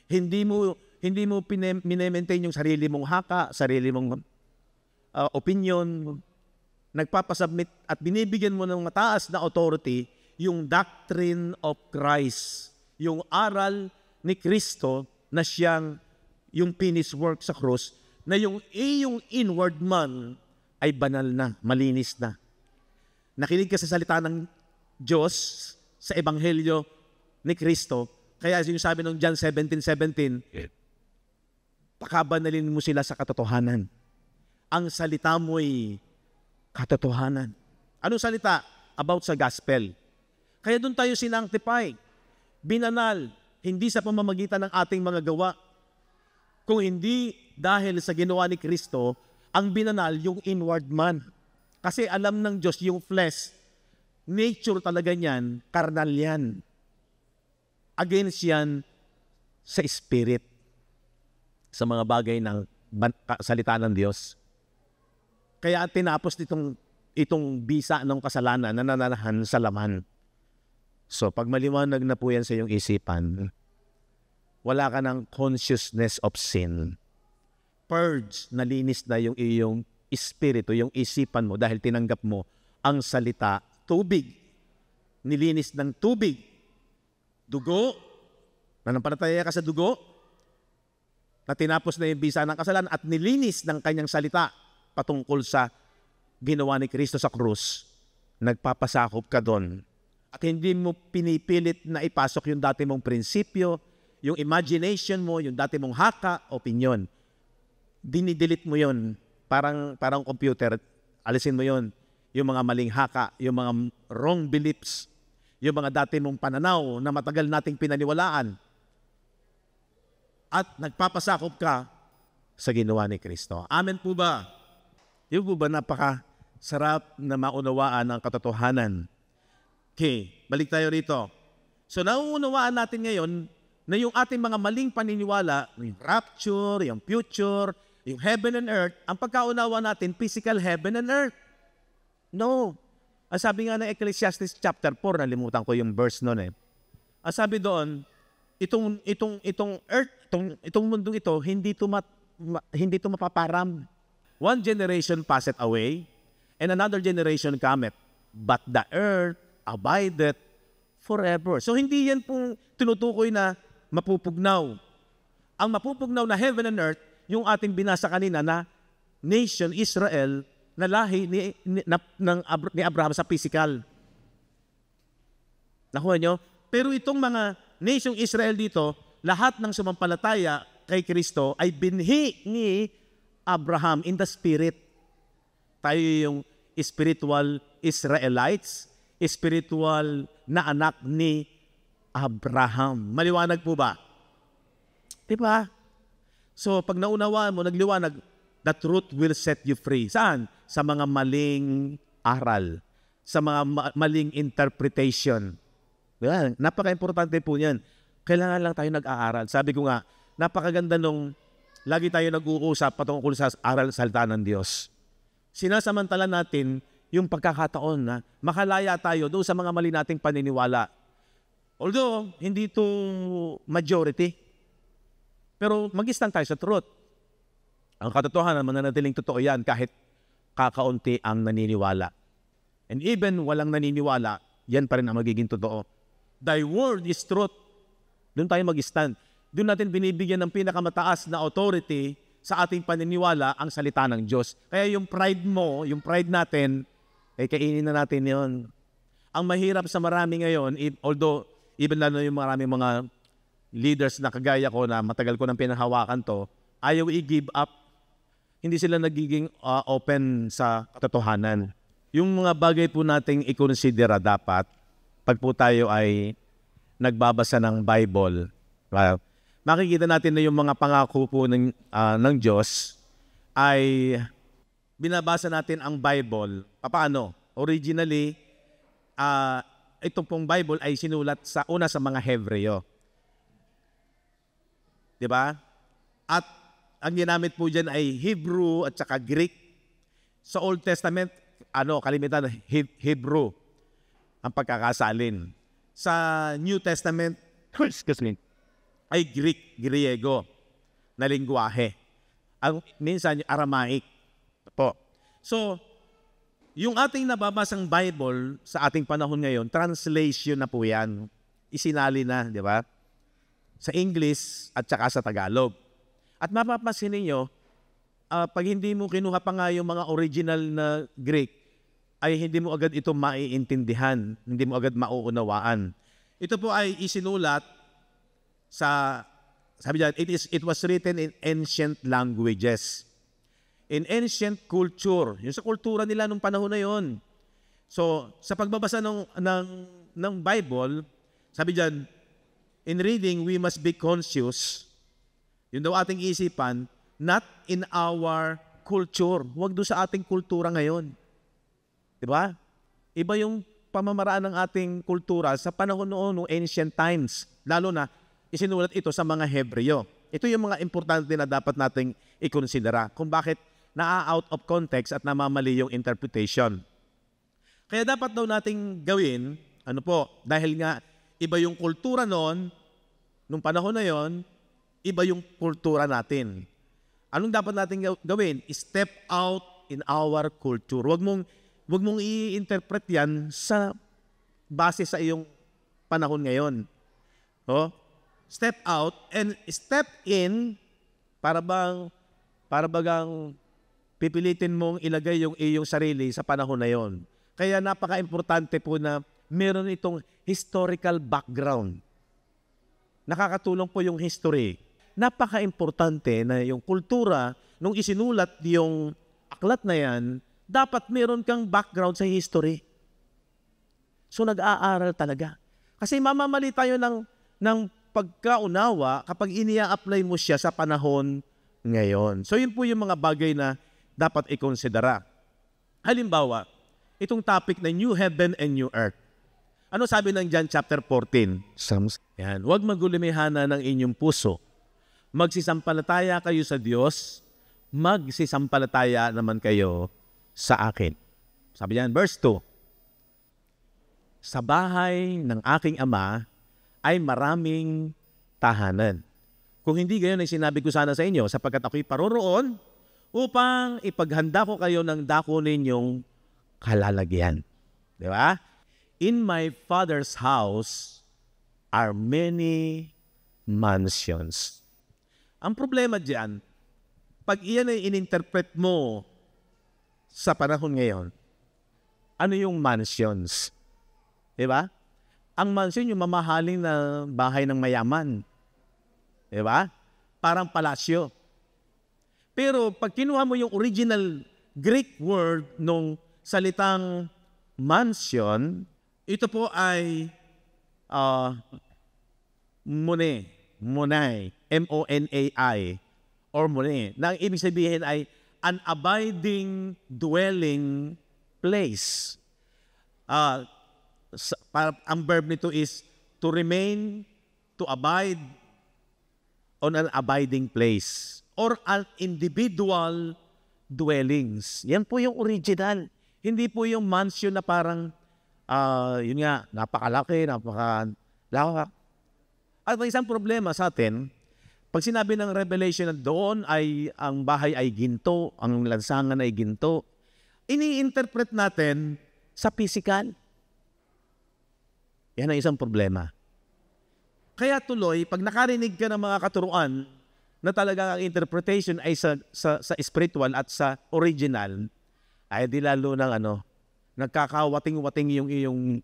Hindi mo pinemaintain yung sarili mong haka, sarili mong opinion. Nagpapasubmit at binibigyan mo ng mataas na authority yung doctrine of Christ, yung aral ni Kristo na siyang yung finished work sa krus, na yung iyong inward man ay banal na, malinis na. Nakinig ka sa salita ng Diyos sa Ebanghelyo ni Kristo, kaya yung sabi ng John 17:17, pakabanalin mo sila sa katotohanan. Ang salita mo'y katotohanan. Anong salita? About sa gospel. Kaya doon tayo sinanctify, binanal, hindi sa pamamagitan ng ating mga gawa, kung hindi dahil sa ginawa ni Kristo, ang binanal yung inward man. Kasi alam ng Diyos yung flesh, nature talaga niyan, karnal yan. Against yan sa spirit, sa mga bagay ng salita ng Diyos. Kaya tinapos itong bisa ng kasalanan na nananahan sa laman. So, pag maliwanag na po yan sa iyong isipan, wala ka ng consciousness of sin. Purge, nalinis na yung iyong espiritu, yung isipan mo dahil tinanggap mo ang salita, tubig. Nilinis ng tubig. Dugo, nanampalataya ka sa dugo, na tinapos na yung bisa ng kasalanan at nilinis ng kanyang salita patungkol sa ginawa ni Kristo sa krus. Nagpapasakop ka doon. At hindi mo pinipilit na ipasok yung dati mong prinsipyo, yung imagination mo, yung dati mong haka, opinion. Dinidelete mo yon. Parang computer, alisin mo yon. Yung mga maling haka, yung mga wrong beliefs, yung mga dati mong pananaw na matagal nating pinaniwalaan. At nagpapasakop ka sa ginawa ni Kristo. Amen po ba? Yung po ba napakasarap na maunawaan ang katotohanan? Okay, balik tayo rito. So nauunawaan natin ngayon na yung ating mga maling paniniwala, yung rapture, yung future, yung heaven and earth, ang pagkaunawa natin, physical heaven and earth. No. Ang sabi nga ng Ecclesiastes chapter 4, nalimutan ko yung verse noon eh. Ang sabi doon, itong earth, itong mundong ito, hindi ito mapaparam. One generation passeth away, and another generation cometh, but the earth abideth forever. So hindi yan pong tinutukoy na mapupugnaw. Ang mapupugnaw na heaven and earth, yung ating binasa kanina na nation Israel na lahi ni Abraham sa physical. Nakuha nyo? Pero itong mga nasyong Israel dito, lahat ng sumampalataya kay Kristo ay binhi ni Abraham in the spirit. Tayo yung spiritual Israelites, spiritual na anak ni Abraham. Maliwanag po ba? Diba? So, pag naunawaan mo, nagliwanag, the truth will set you free. Saan? Sa mga maling pag-aaral sa mga maling interpretation. Diba? Napaka-importante po yan. Kailangan lang tayo nag-aaral. Sabi ko nga, napakaganda nung lagi tayo nag-uusap patungkol sa aral salita ng Diyos. Sinasamantala natin yung pagkakataon na makalaya tayo doon sa mga mali nating paniniwala. Although, hindi ito majority, pero mag-stand tayo sa truth. Ang katotohanan, mananatiling totoo yan kahit kakaunti ang naniniwala. And even walang naniniwala, yan pa rin ang magiging totoo. Thy word is truth. Doon tayo mag-stand. Doon natin binibigyan ng pinakamataas na authority sa ating paniniwala ang salita ng Diyos. Kaya yung pride mo, yung pride natin, kainin na natin yon. Ang mahirap sa marami ngayon, although even lalo yung maraming mga leaders na kagaya ko na matagal ko nang pinahawakan to, ayaw i-give up. Hindi sila nagiging open sa katotohanan. Yung mga bagay po nating i-considera dapat, pag po tayo ay nagbabasa ng Bible, makikita natin na yung mga pangako po ng Diyos ay binabasa natin ang Bible. Paano? Originally, itong pong Bible ay sinulat sa mga Hebreo. Diba? At ang ginamit po dyan ay Hebrew at saka Greek. Sa Old Testament, kalimitan Hebrew ang pagkakasalin. Sa New Testament, ay Griego na lingwahe. Minsan Aramaic po. So, yung ating nababasang Bible sa ating panahon ngayon, translation na po yan. Isinali na, di ba? Sa English at saka sa Tagalog. At mapapansin ninyo, pag hindi mo kinuha pa nga yung mga original na Greek, ay hindi mo agad ito maiintindihan, hindi mo agad mauunawaan. Ito po ay isinulat sabi dyan, it was written in ancient languages. In ancient culture, yung sa kultura nila nung panahon na yon. So, sa pagbabasa ng Bible, sabi dyan, in reading, we must be conscious, yun daw ating isipan, not in our culture. Huwag doon sa ating kultura ngayon. Diba? Iba yung pamamaraan ng ating kultura sa panahon noon, no ancient times. Lalo na, isinulat ito sa mga Hebreo. Ito yung mga importante na dapat nating i-considera kung bakit na-out of context at namamali yung interpretation. Kaya dapat daw nating gawin, dahil nga iba yung kultura noon, nung panahon na yon, iba yung kultura natin. Anong dapat nating gawin? Step out in our culture. Huwag mong i-interpret yan base sa iyong panahon ngayon. Step out and step in para bagang pipilitin mong ilagay yung iyong sarili sa panahon na yon. Kaya napaka-importante po na meron itong historical background. Nakakatulong po yung history. Napaka-importante na yung kultura, nung isinulat yung aklat na yan, dapat meron kang background sa history. So nag-aaral talaga. Kasi mamamali tayo ng pagkaunawa kapag inia-apply mo siya sa panahon ngayon. So yun po yung mga bagay na dapat i-considera. Halimbawa, itong topic na New Heaven and New Earth. Ano sabi ng John chapter 14? Yan, huwag magulumihana ng inyong puso. Magsisampalataya kayo sa Diyos, magsisampalataya naman kayo sa akin. Sabi yan, verse 2. Sa bahay ng aking ama ay maraming tahanan. Kung hindi gayon ay sinabi ko sana sa inyo, sapagkat ako'y paroroon upang ipaghanda ko kayo ng dako ninyong kalalagyan. Di ba? In my Father's house are many mansions. Ang problema diyan, pag iyan ay ininterpret mo sa panahon ngayon, ano yung mansions? Diba? Ang mansion yung mamahaling na bahay ng mayaman. Diba? Parang palasyo. Pero pag kinuha mo yung original Greek word nung salitang mansion, ito po ay monai, M-O-N-A-I, or monai, na ang ibig sabihin ay an abiding dwelling place. Ang verb nito is to remain, to abide on an abiding place or an individual dwellings. Yan po yung original. Hindi po yung mansion na parang, yun nga, napakalaki, napakalawak. At may isang problema sa atin, pag sinabi ng Revelation na doon ay ang bahay ay ginto, ang lansangan ay ginto, ini-interpret natin sa physical. Yan ang isang problema. Kaya tuloy, pag nakarinig ka ng mga katuruan na talagang ang interpretation ay sa spiritual at sa original, ay di lalo ng nagkakawating-wating yung iyong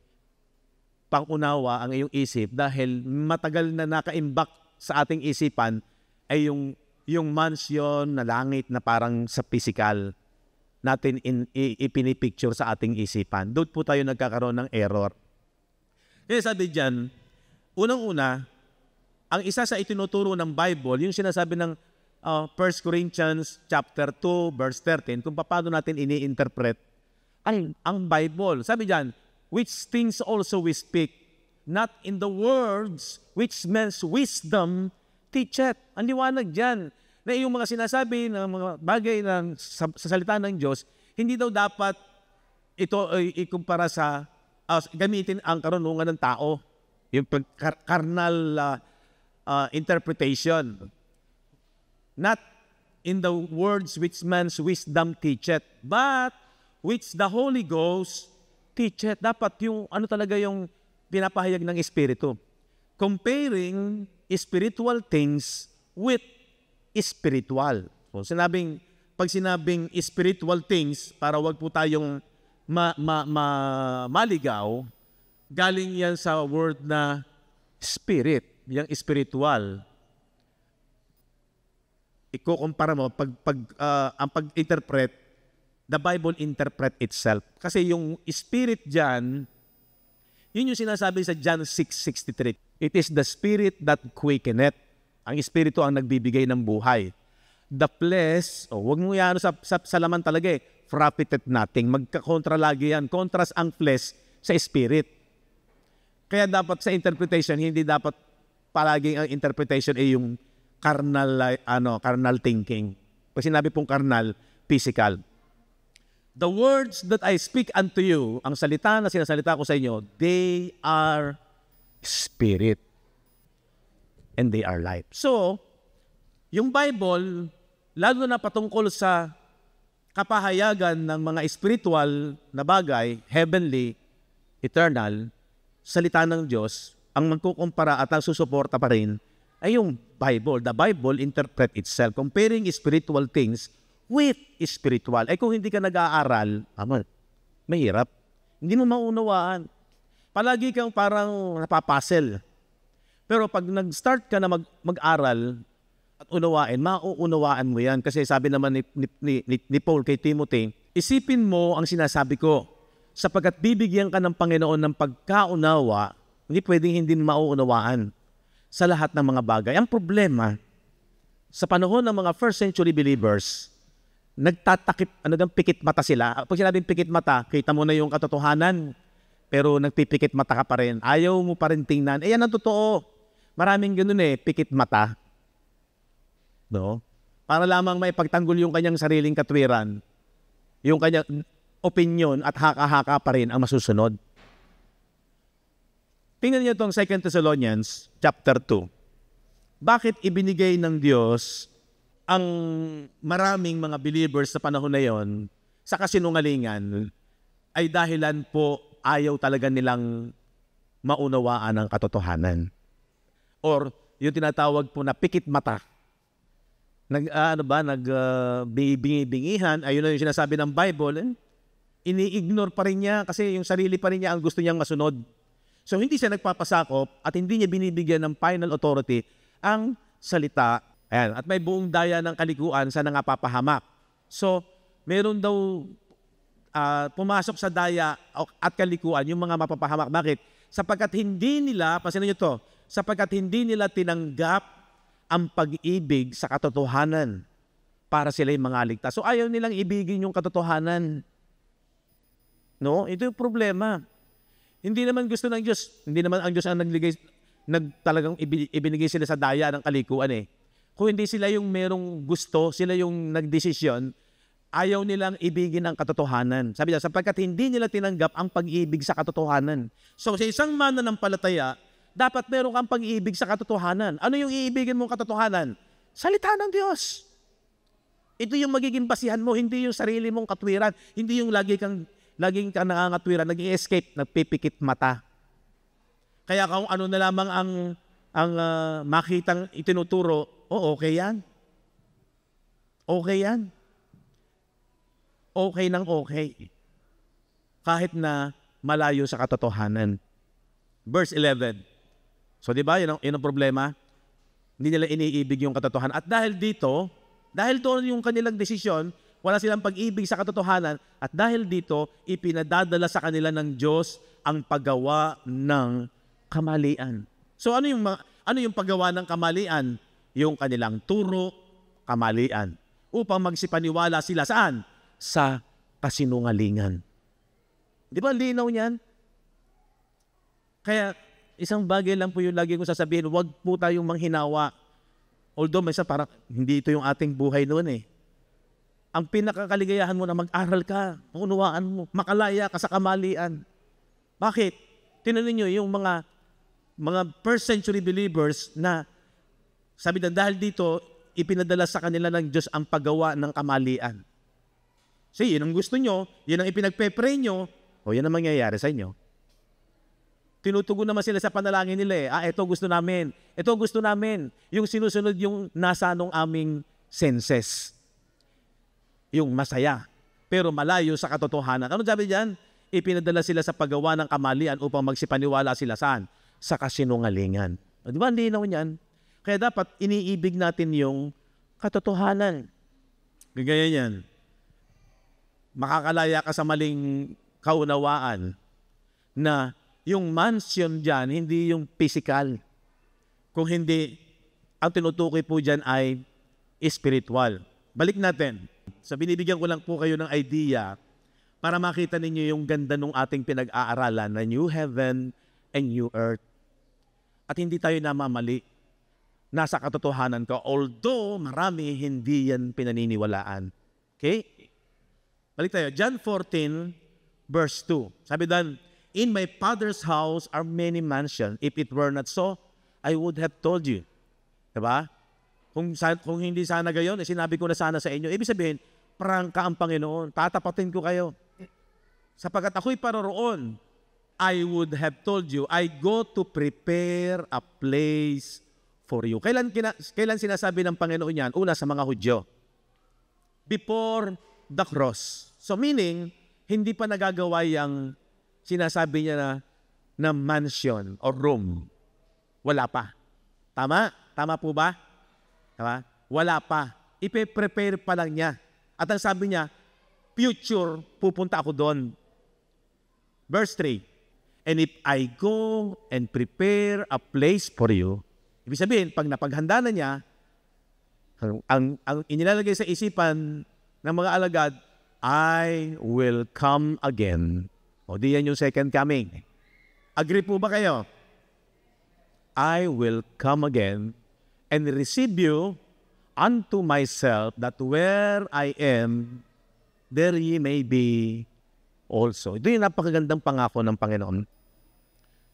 pangunawa, ang iyong isip dahil matagal na nakaimbak sa ating isipan ay yung mansion na langit na parang sa physical natin ipinipicture sa ating isipan. Doon po tayo nagkakaroon ng error. Kaya sabi dyan, unang-una, ang isa sa itinuturo ng Bible, yung sinasabi ng 1 Corinthians chapter 2, verse 13, kung paano natin ini-interpret ang Bible. Sabi dyan, which things also we speak, not in the words which men's wisdom teacheth. Ang liwanag dyan, na yung mga sinasabi ng mga bagay sa salita ng Diyos, hindi daw dapat ito ay ikumpara sa gamitin ang karunungan ng tao. Yung carnal interpretation. Not in the words which man's wisdom teacheth, but which the Holy Ghost teacheth. Dapat yung talaga yung pinapahayag ng Espiritu. Comparing spiritual things with spiritual. So, pag sinabing spiritual things, para wag po tayong maligaw, galing yan sa word na spirit, yung spiritual. Ikukumpara mo, ang pag-interpret, the Bible interpret itself. Kasi yung spirit dyan, yun yung sinasabi sa John 6:63. It is the spirit that quickeneth. Ang espiritu ang nagbibigay ng buhay. The flesh, wag mo yan sa laman talaga profiteth nothing. Magkakontra lagi yan. Contrast ang flesh sa spirit. Kaya dapat sa interpretation, hindi dapat palaging ang interpretation ay yung carnal thinking. Pag sinabi pong carnal, physical. The words that I speak unto you, ang salita na sinasalita ko sa inyo, they are spirit and they are life. So, yung Bible, lalo na patungkol sa kapahayagan ng mga spiritual na bagay, heavenly, eternal, salita ng Diyos, ang magkukumpara at ang susuporta pa rin ay yung Bible. The Bible interpret itself, comparing spiritual things with spiritual. Kung hindi ka nag-aaral, mahirap. Hindi mo maunawaan. Palagi kang parang napapuzzle. Pero pag nag-start ka na mag-aral at unawain, mauunawaan mo yan. Kasi sabi naman ni Paul kay Timothy, isipin mo ang sinasabi ko, sapagkat bibigyan ka ng Panginoon ng pagkaunawa, hindi pwedeng hindi mauunawaan sa lahat ng mga bagay. Ang problema, sa panahon ng mga first century believers, pikit mata sila. Pag sinabing pikit mata, kita mo na yung katotohanan, pero nagpipikit mata ka pa rin. Ayaw mo pa rin tingnan. Yan ang totoo. Maraming ganun pikit mata. No? Para lamang maipagtanggol yung kanyang sariling katwiran, yung kanyang opinion at haka-haka pa rin ang masusunod. Tingnan niyo itong 2 Thessalonians chapter 2. Bakit ibinigay ng Diyos ang maraming mga believers sa panahon na yon sa kasinungalingan ay dahilan po ayaw talaga nilang maunawaan ang katotohanan. Or yung tinatawag po na pikit mata. Bingi-bingihan, ayun na yung sinasabi ng Bible, ini-ignore pa rin niya kasi yung sarili pa rin niya ang gusto niyang masunod. So hindi siya nagpapasakop at hindi niya binibigyan ng final authority ang salita. Ayan, at may buong daya ng kalikuan sa nangapapahamak. So meron daw pumasok sa daya at kalikuan yung mga mapapahamak. Bakit? Sapagkat hindi nila, pansinin niyo to, sapagkat hindi nila tinanggap ang pag-ibig sa katotohanan para sila yung mga ligtas. So ayaw nilang ibigin yung katotohanan. No? Ito yung problema. Hindi naman gusto ng Diyos. Hindi naman ang Diyos ang talagang ibinigay sila sa daya ng kalikuan eh. Kung hindi sila yung merong gusto, sila yung nagdesisyon, ayaw nilang ibigin ang katotohanan. Sabi niya, sapagkat hindi nila tinanggap ang pag-ibig sa katotohanan. So sa isang mananampalataya, dapat meron kang pag-ibig sa katotohanan. Ano yung iibigin mong katotohanan? Salita ng Diyos. Ito yung magiging basihan mo, hindi yung sarili mong katwiran, hindi yung laging kang nangangatwiran, nag-i-escape, nagpipikit mata. Kaya kung ano na lamang ang makitang itinuturo, okay yan. Okay yan. Okay nang okay. Kahit na malayo sa katotohanan. Verse 11. So di ba, yun ang problema? Hindi nila iniibig yung katotohanan. At dahil doon yung kanilang desisyon, wala silang pag-ibig sa katotohanan, at dahil dito, ipinadadala sa kanila ng Diyos ang paggawa ng kamalian. So ano yung paggawa ng kamalian? Yung kanilang turo, kamalian. Upang magsipaniwala sila saan? Sa kasinungalingan. Di ba linaw niyan? Kaya isang bagay lang po yung lagi kong sasabihin, huwag po tayong manghinawa. Although minsan parang hindi ito yung ating buhay noon eh. Ang pinakakaligayahan mo na mag-aral ka, maunawaan mo, makalaya ka sa kamalian. Bakit? Tinanin nyo yung mga first century believers na sabi na dahil dito, ipinadala sa kanila ng Diyos ang paggawa ng kamalian. So yun ang gusto nyo, yun ang ipinagpe-pray nyo, o yan ang mangyayari sa inyo. Tinutugon naman sila sa panalangin nila eh. Ito gusto namin. Ito gusto namin. Yung sinusunod yung nasa nung aming senses. Yung masaya. Pero malayo sa katotohanan. Ano sabi diyan? Ipinadala sila sa paggawa ng kamalian upang magsipaniwala sila saan? Sa kasinungalingan. Di ba? Hindi naman yan. Kaya dapat iniibig natin yung katotohanan. Gagaya yan. Makakalaya ka sa maling kaunawaan na yung mansion dyan, hindi yung physical. Kung hindi, ang tinutukoy po dyan ay spiritual. Balik natin. So binibigyan ko lang po kayo ng idea para makita ninyo yung ganda ng ating pinag-aaralan na new heaven and new earth. At hindi tayo namamali. Nasa katotohanan ka. Although marami hindi yan pinaniniwalaan. Okay? Balik tayo. John 14 verse 2. Sabi doon, in my Father's house are many mansions. If it were not so, I would have told you. Diba? Kung hindi sana gayon, sinabi ko na sana sa inyo. Ibig sabihin, prangka ang Panginoon. Tatapatin ko kayo. Sapagkat ako'y paroroon, I would have told you, I go to prepare a place for you. Kailan sinasabi ng Panginoon yan? Una sa mga Hudyo. Before the cross. So meaning, hindi pa nagagawa yung sinasabi niya na mansion or room. Wala pa. Tama? Tama po ba? Tama? Wala pa. Ipe-prepare pa lang niya. At ang sabi niya, future, pupunta ako doon. Verse 3, and if I go and prepare a place for you, ibig sabihin, pag napaghanda na niya, ang inilalagay sa isipan ng mga alagad, I will come again. O di yan yung second coming. Agree po ba kayo? I will come again and receive you unto myself, that where I am, there ye may be also. Ito yung napakagandang pangako ng Panginoon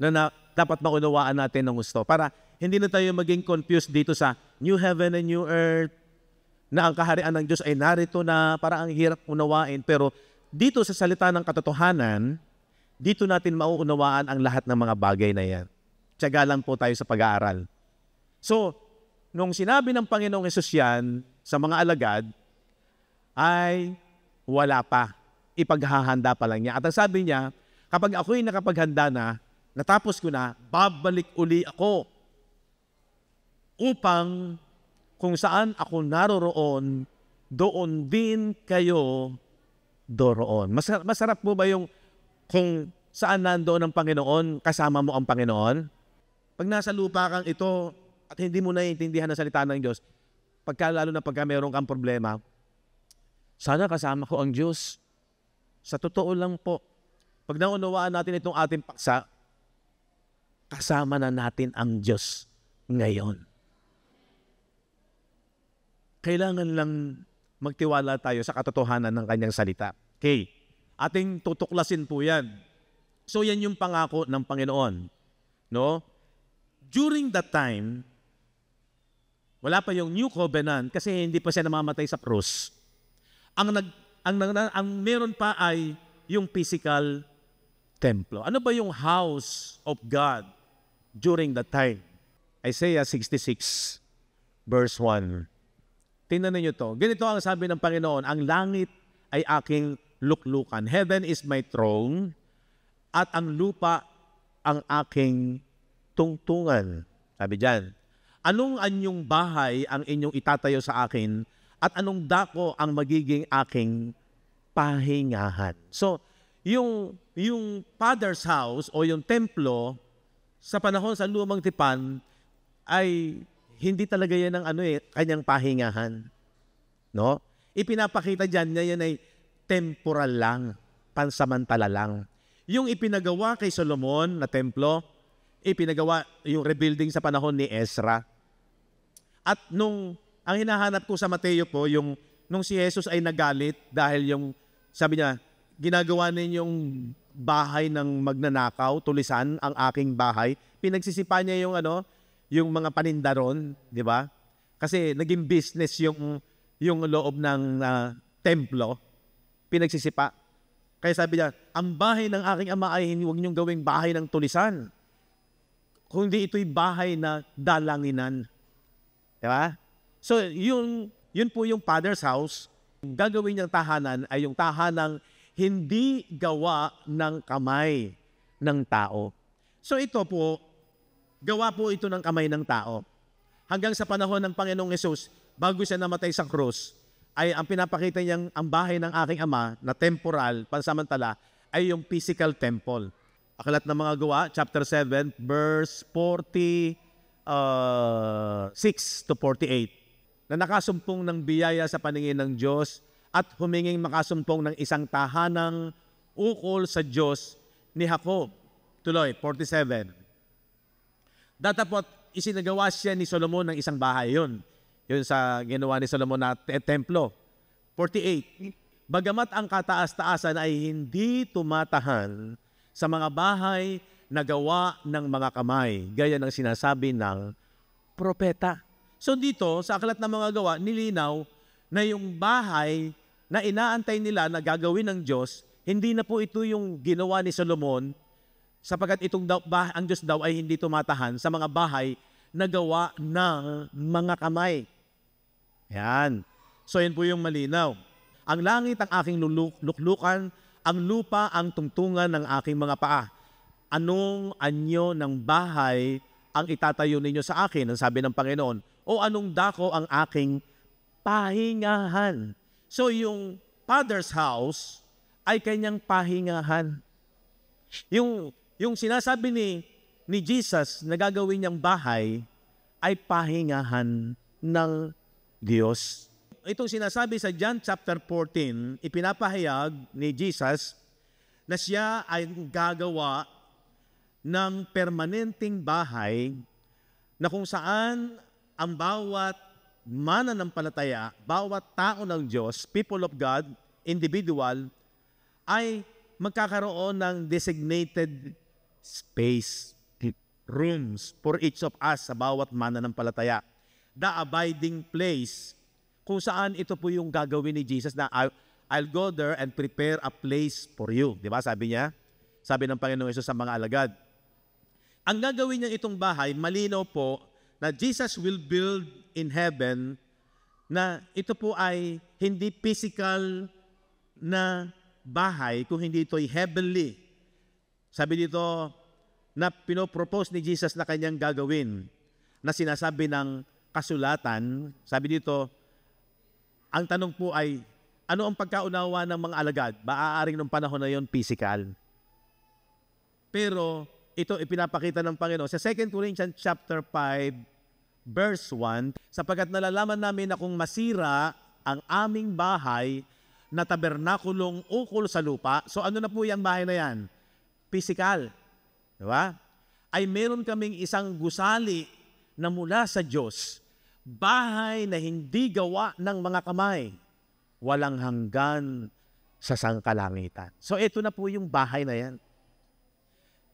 na dapat maunawaan natin ng gusto para hindi na tayo maging confused dito sa new heaven and new earth na ang kaharian ng Diyos ay narito na para ang hirap unawain. Pero dito sa salita ng katotohanan, dito natin mauunawaan ang lahat ng mga bagay na yan. Tiyaga lang po tayo sa pag-aaral. So, nung sinabi ng Panginoong Hesus yan sa mga alagad, ay wala pa. Ipaghahanda pa lang niya. At ang sabi niya, kapag ako'y nakapaghanda na, natapos ko na, babalik uli ako upang kung saan ako naroroon, doon din kayo doroon. Masarap po ba yung kung saan nandoon ang Panginoon, kasama mo ang Panginoon? Pag nasa lupa kang ito at hindi mo naiintindihan ang salita ng Diyos, lalo na pagka meron kang problema, sana kasama ko ang Diyos. Sa totoo lang po, Pag naunawaan natin itong ating paksa, kasama na natin ang Diyos ngayon. Kailangan lang magtiwala tayo sa katotohanan ng kanyang salita. Okay, ating tutuklasin po yan. So yan yung pangako ng Panginoon. No? During that time, wala pa yung New Covenant kasi hindi pa siya namamatay sa krus. Ang meron pa ay yung physical templo. Ano ba yung house of God during that time? Isaiah 66 verse 1. Tingnan niyo to. Ganito ang sabi ng Panginoon, ang langit ay aking luklukan. Heaven is my throne at ang lupa ang aking tungtungan. Sabi diyan, anong anyong bahay ang inyong itatayo sa akin at anong dako ang magiging aking pahingahan. So, yung Father's house o yung templo sa panahon sa lumang tipan ay hindi talaga yan ang kanyang pahingahan. No? Ipinapakita diyan na yan ay temporal lang, pansamantala lang. Yung ipinagawa kay Solomon na templo, ipinagawa yung rebuilding sa panahon ni Ezra. At ang hinahanap ko sa Mateo po, nung si Jesus ay nagalit dahil sabi niya, ginagawa ninyong bahay ng magnanakaw, tulisan ang aking bahay. Pinagsisipa niya yung mga paninda ron, di ba? Kasi naging business yung loob ng templo, pinagsisipa. Kaya sabi niya, ang bahay ng aking ama ay huwag niyong gawing bahay ng tulisan, kundi ito'y bahay na dalanginan. Di ba? So, yun po yung Father's house. Gagawin niyang tahanan ay yung tahanang hindi gawa ng kamay ng tao. So ito po, gawa po ito ng kamay ng tao. Hanggang sa panahon ng Panginoong Hesus, bago siya namatay sa krus, ay ang pinapakita niyang ang bahay ng aking ama na temporal, pansamantala, ay yung physical temple. Aklat ng mga Gawa, chapter 7, verse 46 to 48, na nakasumpong ng biyaya sa paningin ng Diyos at huminging makasumpong ng isang tahanang ukol sa Diyos ni Jacob. Tuloy, 47. Datapot, isinagawa siya ni Solomon ng isang bahay yun. Yun sa ginawa ni Solomon na templo. 48. Bagamat ang kataas-taasan ay hindi tumatahan sa mga bahay na gawa ng mga kamay, gaya ng sinasabi ng propeta. So dito, sa aklat ng mga Gawa, nilinaw na yung bahay na inaantay nila na gagawin ng Diyos, hindi na po ito yung ginawa ni Solomon, sapagkat ang Diyos daw ay hindi tumatahan sa mga bahay na gawa ng mga kamay. Yan. So yan po yung malinaw. Ang langit ang aking luklukan, ang lupa ang tungtungan ng aking mga paa. Anong anyo ng bahay ang itatayo ninyo sa akin, ang sabi ng Panginoon, o anong dako ang aking pahingahan. So yung Father's house ay kanyang pahingahan. Yung sinasabi ni Jesus na gagawin niyang bahay ay pahingahan ng Diyos. Itong sinasabi sa John chapter 14, ipinapahayag ni Jesus na siya ay gagawa ng permanenteng bahay na kung saan ang bawat mananampalataya, bawat tao ng Diyos, people of God, individual, ay magkakaroon ng designated space, rooms for each of us sa bawat mananampalataya. The abiding place, kung saan ito po yung gagawin ni Jesus na I'll go there and prepare a place for you. Di ba? Sabi niya, sabi ng Panginoong Hesus sa mga alagad. Ang gagawin niya itong bahay, malinaw po na Jesus will build in heaven, na ito po ay hindi physical na bahay, kung hindi ito ay heavenly. Sabi dito na pinopropose ni Jesus na kanyang gagawin, na sinasabi ng kasulatan, sabi dito, ang tanong po ay, ano ang pagkaunawa ng mga alagad? Maaaring nung panahon na yon physical. Pero ito ipinapakita ng Panginoon sa 2 Corinthians chapter 5 verse 1, sapagkat nalalaman namin na kung masira ang aming bahay na tabernakulong ukol sa lupa, so ano na po yung bahay na yan? physical. Diba? Ay meron kaming isang gusali na mula sa Diyos, bahay na hindi gawa ng mga kamay, walang hanggan sa sangkalangitan. So ito na po yung bahay na yan.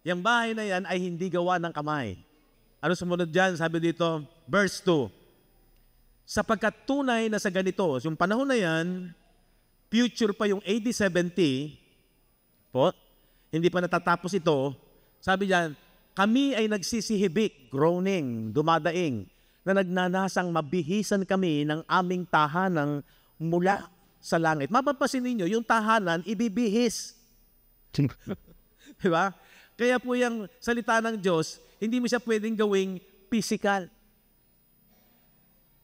Yung bahay na yan ay hindi gawa ng kamay. Ano sumunod dyan? Sabi dito, verse 2. Sapagkat tunay na sa ganito, yung panahon na yan, future pa yung AD 70, po, hindi pa natatapos ito, sabi dyan, kami ay nagsisihibik, groaning, dumadaing, na nagnanasang mabihisan kami ng aming tahanang mula sa langit. Mapapasin ninyo, yung tahanan, ibibihis. Diba? Kaya po yung salita ng Diyos, hindi mo siya pwedeng gawing physical.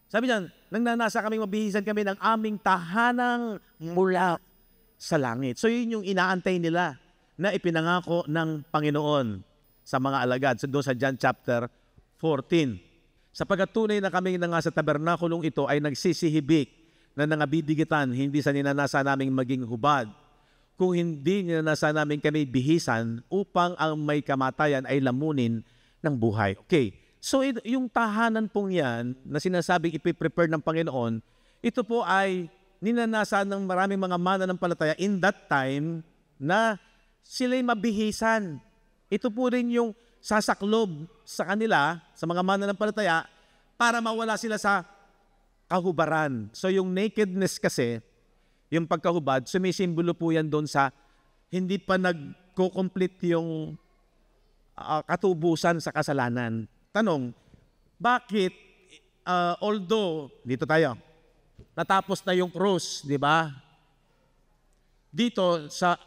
Sabi niyan, nagnanasa kaming mabihisan kami ng aming tahanang mula sa langit. So yun yung inaantay nila na ipinangako ng Panginoon sa mga alagad. So doon sa John chapter 14. Sapagkat tunay na kami na nga sa tabernakulong ito ay nagsisihibik na nangabibigitan, hindi sa ninanasa naming maging hubad. Kung hindi ninanasa namin kami bihisan upang ang may kamatayan ay lamunin ng buhay. Okay, so yung tahanan pong yan na sinasabing ipiprepare ng Panginoon, ito po ay ninanasa ng maraming mga mananampalataya in that time na sila'y mabihisan. Ito po rin yung sasaklob sa kanila, sa mga mananampalataya, para mawala sila sa kahubaran. So yung nakedness kasi, yung pagkahubad, sumisimbolo po yan doon sa hindi pa nagko-complete yung katubusan sa kasalanan. Tanong, bakit although, dito tayo, natapos na yung cross, di ba? Dito sa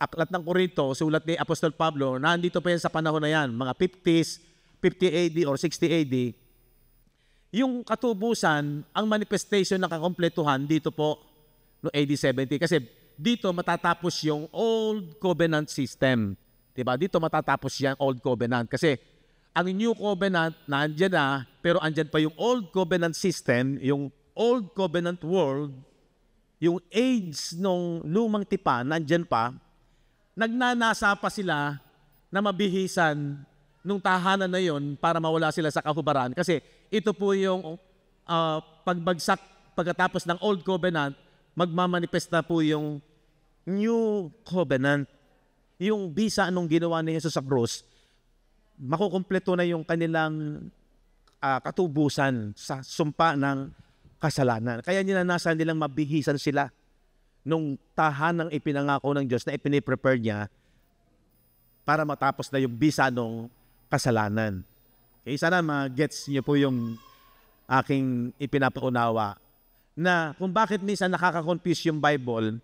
Aklat ng Korinto, sulat ni Apostol Pablo, nandito pa yan sa panahon na yan, mga 50s, 50 AD or 60 AD, yung katubusan, ang manifestation ng kakompletuhan dito po no AD 70. Kasi dito matatapos yung Old Covenant system. Diba? Dito matatapos yung Old Covenant. Kasi ang New Covenant, naandyan na, pero andyan pa yung Old Covenant system, yung Old Covenant world, yung age nung lumang tipan, nandyan pa, nagnanasa pa sila na mabihisan nung tahanan na yon para mawala sila sa kahubaran. Kasi ito po yung pagbagsak pagkatapos ng Old Covenant, magmamanifest na po yung New Covenant. Yung bisa anong ginawa ni Jesus sa cross, makukumpleto na yung kanilang katubusan sa sumpa ng kasalanan. Kaya ninanasa nilang mabihisan sila nung tahanang ipinangako ng Diyos na ipiniprepare niya para matapos na yung bisa ng kasalanan. Okay, sana ma-gets niyo po yung aking ipinapaunawa na kung bakit minsan nakaka-confuse yung Bible.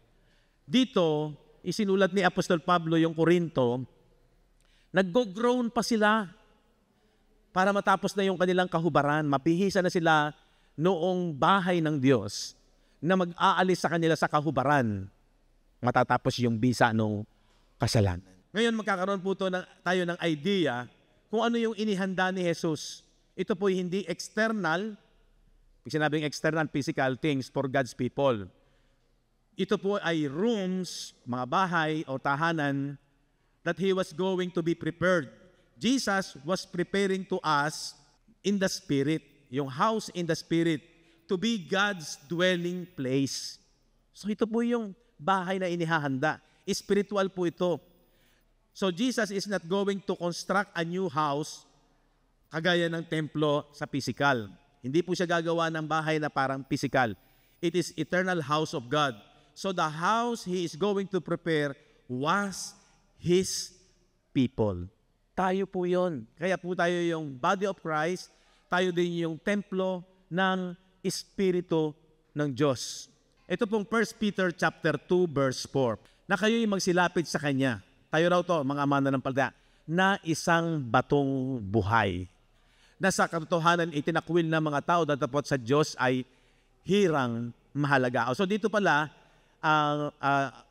Dito, isinulat ni Apostol Pablo yung Korinto, nag-groan pa sila para matapos na yung kanilang kahubaran. Mapihisa na sila noong bahay ng Diyos na mag-aalis sa kanila sa kahubaran. Matatapos yung bisa ng kasalanan. Ngayon magkakaroon po tayo ng idea kung ano yung inihanda ni Jesus. Ito po hindi external, pag sinabing external, physical things for God's people. Ito po ay rooms, mga bahay o tahanan that He was going to be prepared. Jesus was preparing to us in the Spirit, yung house in the Spirit, to be God's dwelling place. So ito po yung bahay na inihahanda. Spiritual po ito. So Jesus is not going to construct a new house kagaya ng templo sa physical. Hindi po siya gagawa ng bahay na parang physical. It is eternal house of God. So the house He is going to prepare was His people. Tayo po yon. Kaya po tayo yung body of Christ, tayo din yung templo ng Espiritu ng Diyos. Ito pong 1 Peter chapter 2 verse 4, na kayo'y magsilapit sa Kanya. Tayo raw to, mga mananampalataya, na isang batong buhay. Na sa katotohanan itinakwil ng mga tao datapot sa Diyos ay hirang mahalaga. So dito pala,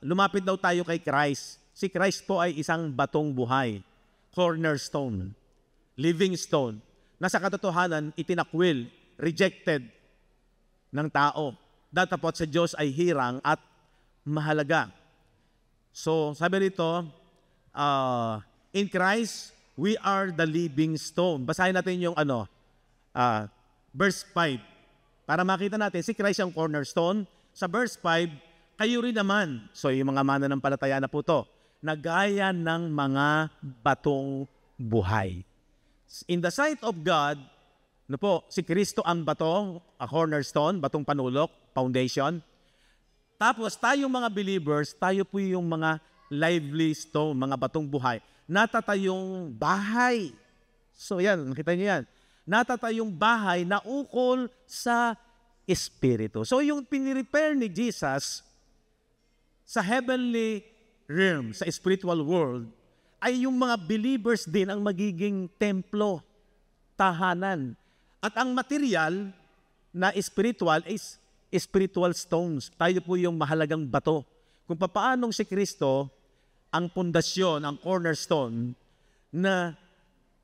lumapit daw tayo kay Christ. Si Christ po ay isang batong buhay, cornerstone, living stone, na sa katotohanan itinakwil, rejected ng tao. Datapot sa Diyos ay hirang at mahalaga. So sabi rito, in Christ, we are the living stone. Basahin natin yung verse 5. Para makita natin, si Christ ang cornerstone. Sa verse 5, kayo rin naman. So yung mga mananampalataya na po to, na gaya ng mga batong buhay. In the sight of God, si Kristo ang batong, a cornerstone, batong panulok, foundation. Tapos tayong mga believers, tayo po yung mga lively stone, mga batong buhay. Natatayong bahay. So yan, nakita niyo yan. Natatayong bahay na ukol sa Espiritu. So yung pinirepair ni Jesus sa heavenly realm, sa spiritual world, ay yung mga believers din ang magiging templo, tahanan. At ang material na spiritual is spiritual stones. Tayo po yung mahalagang bato. Kung paanong si Kristo ang pundasyon, ang cornerstone, na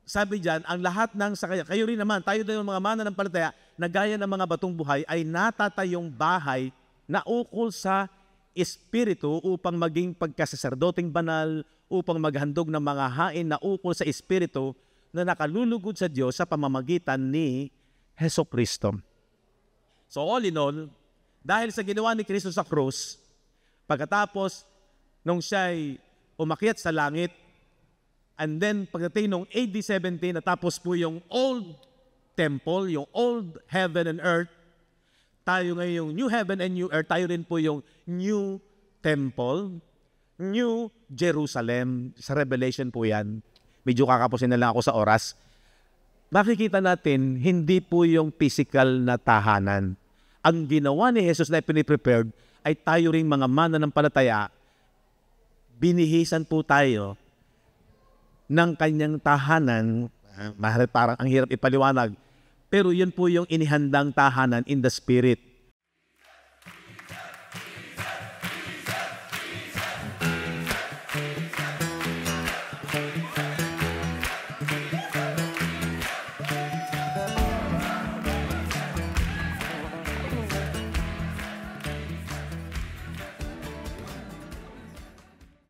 sabi diyan, ang lahat ng sa kanya, kayo rin naman, tayo din yung mga mananampalataya, na gaya ng mga batong buhay, ay natatayong bahay na ukol sa Espiritu upang maging pagkasaserdoting banal, upang maghandog ng mga hain na ukol sa Espiritu na nakalulugod sa Diyos sa pamamagitan ni Hesukristo. So all in all, dahil sa ginawa ni Kristo sa krus, pagkatapos nung siya'y umakyat sa langit, and then pagdating nung AD 70, natapos po yung old temple, yung old heaven and earth, tayo ngayon yung new heaven and new earth, tayo rin po yung new temple, new Jerusalem. Sa Revelation po yan. Medyo kakapusin na lang ako sa oras. Makikita natin, hindi po yung physical na tahanan. Ang ginawa ni Jesus na piniprepared ay tayo ring mga mananampalataya, binihisan po tayo ng kanyang tahanan. Parang ang hirap ipaliwanag. Pero yun po yung inihandang tahanan in the Spirit.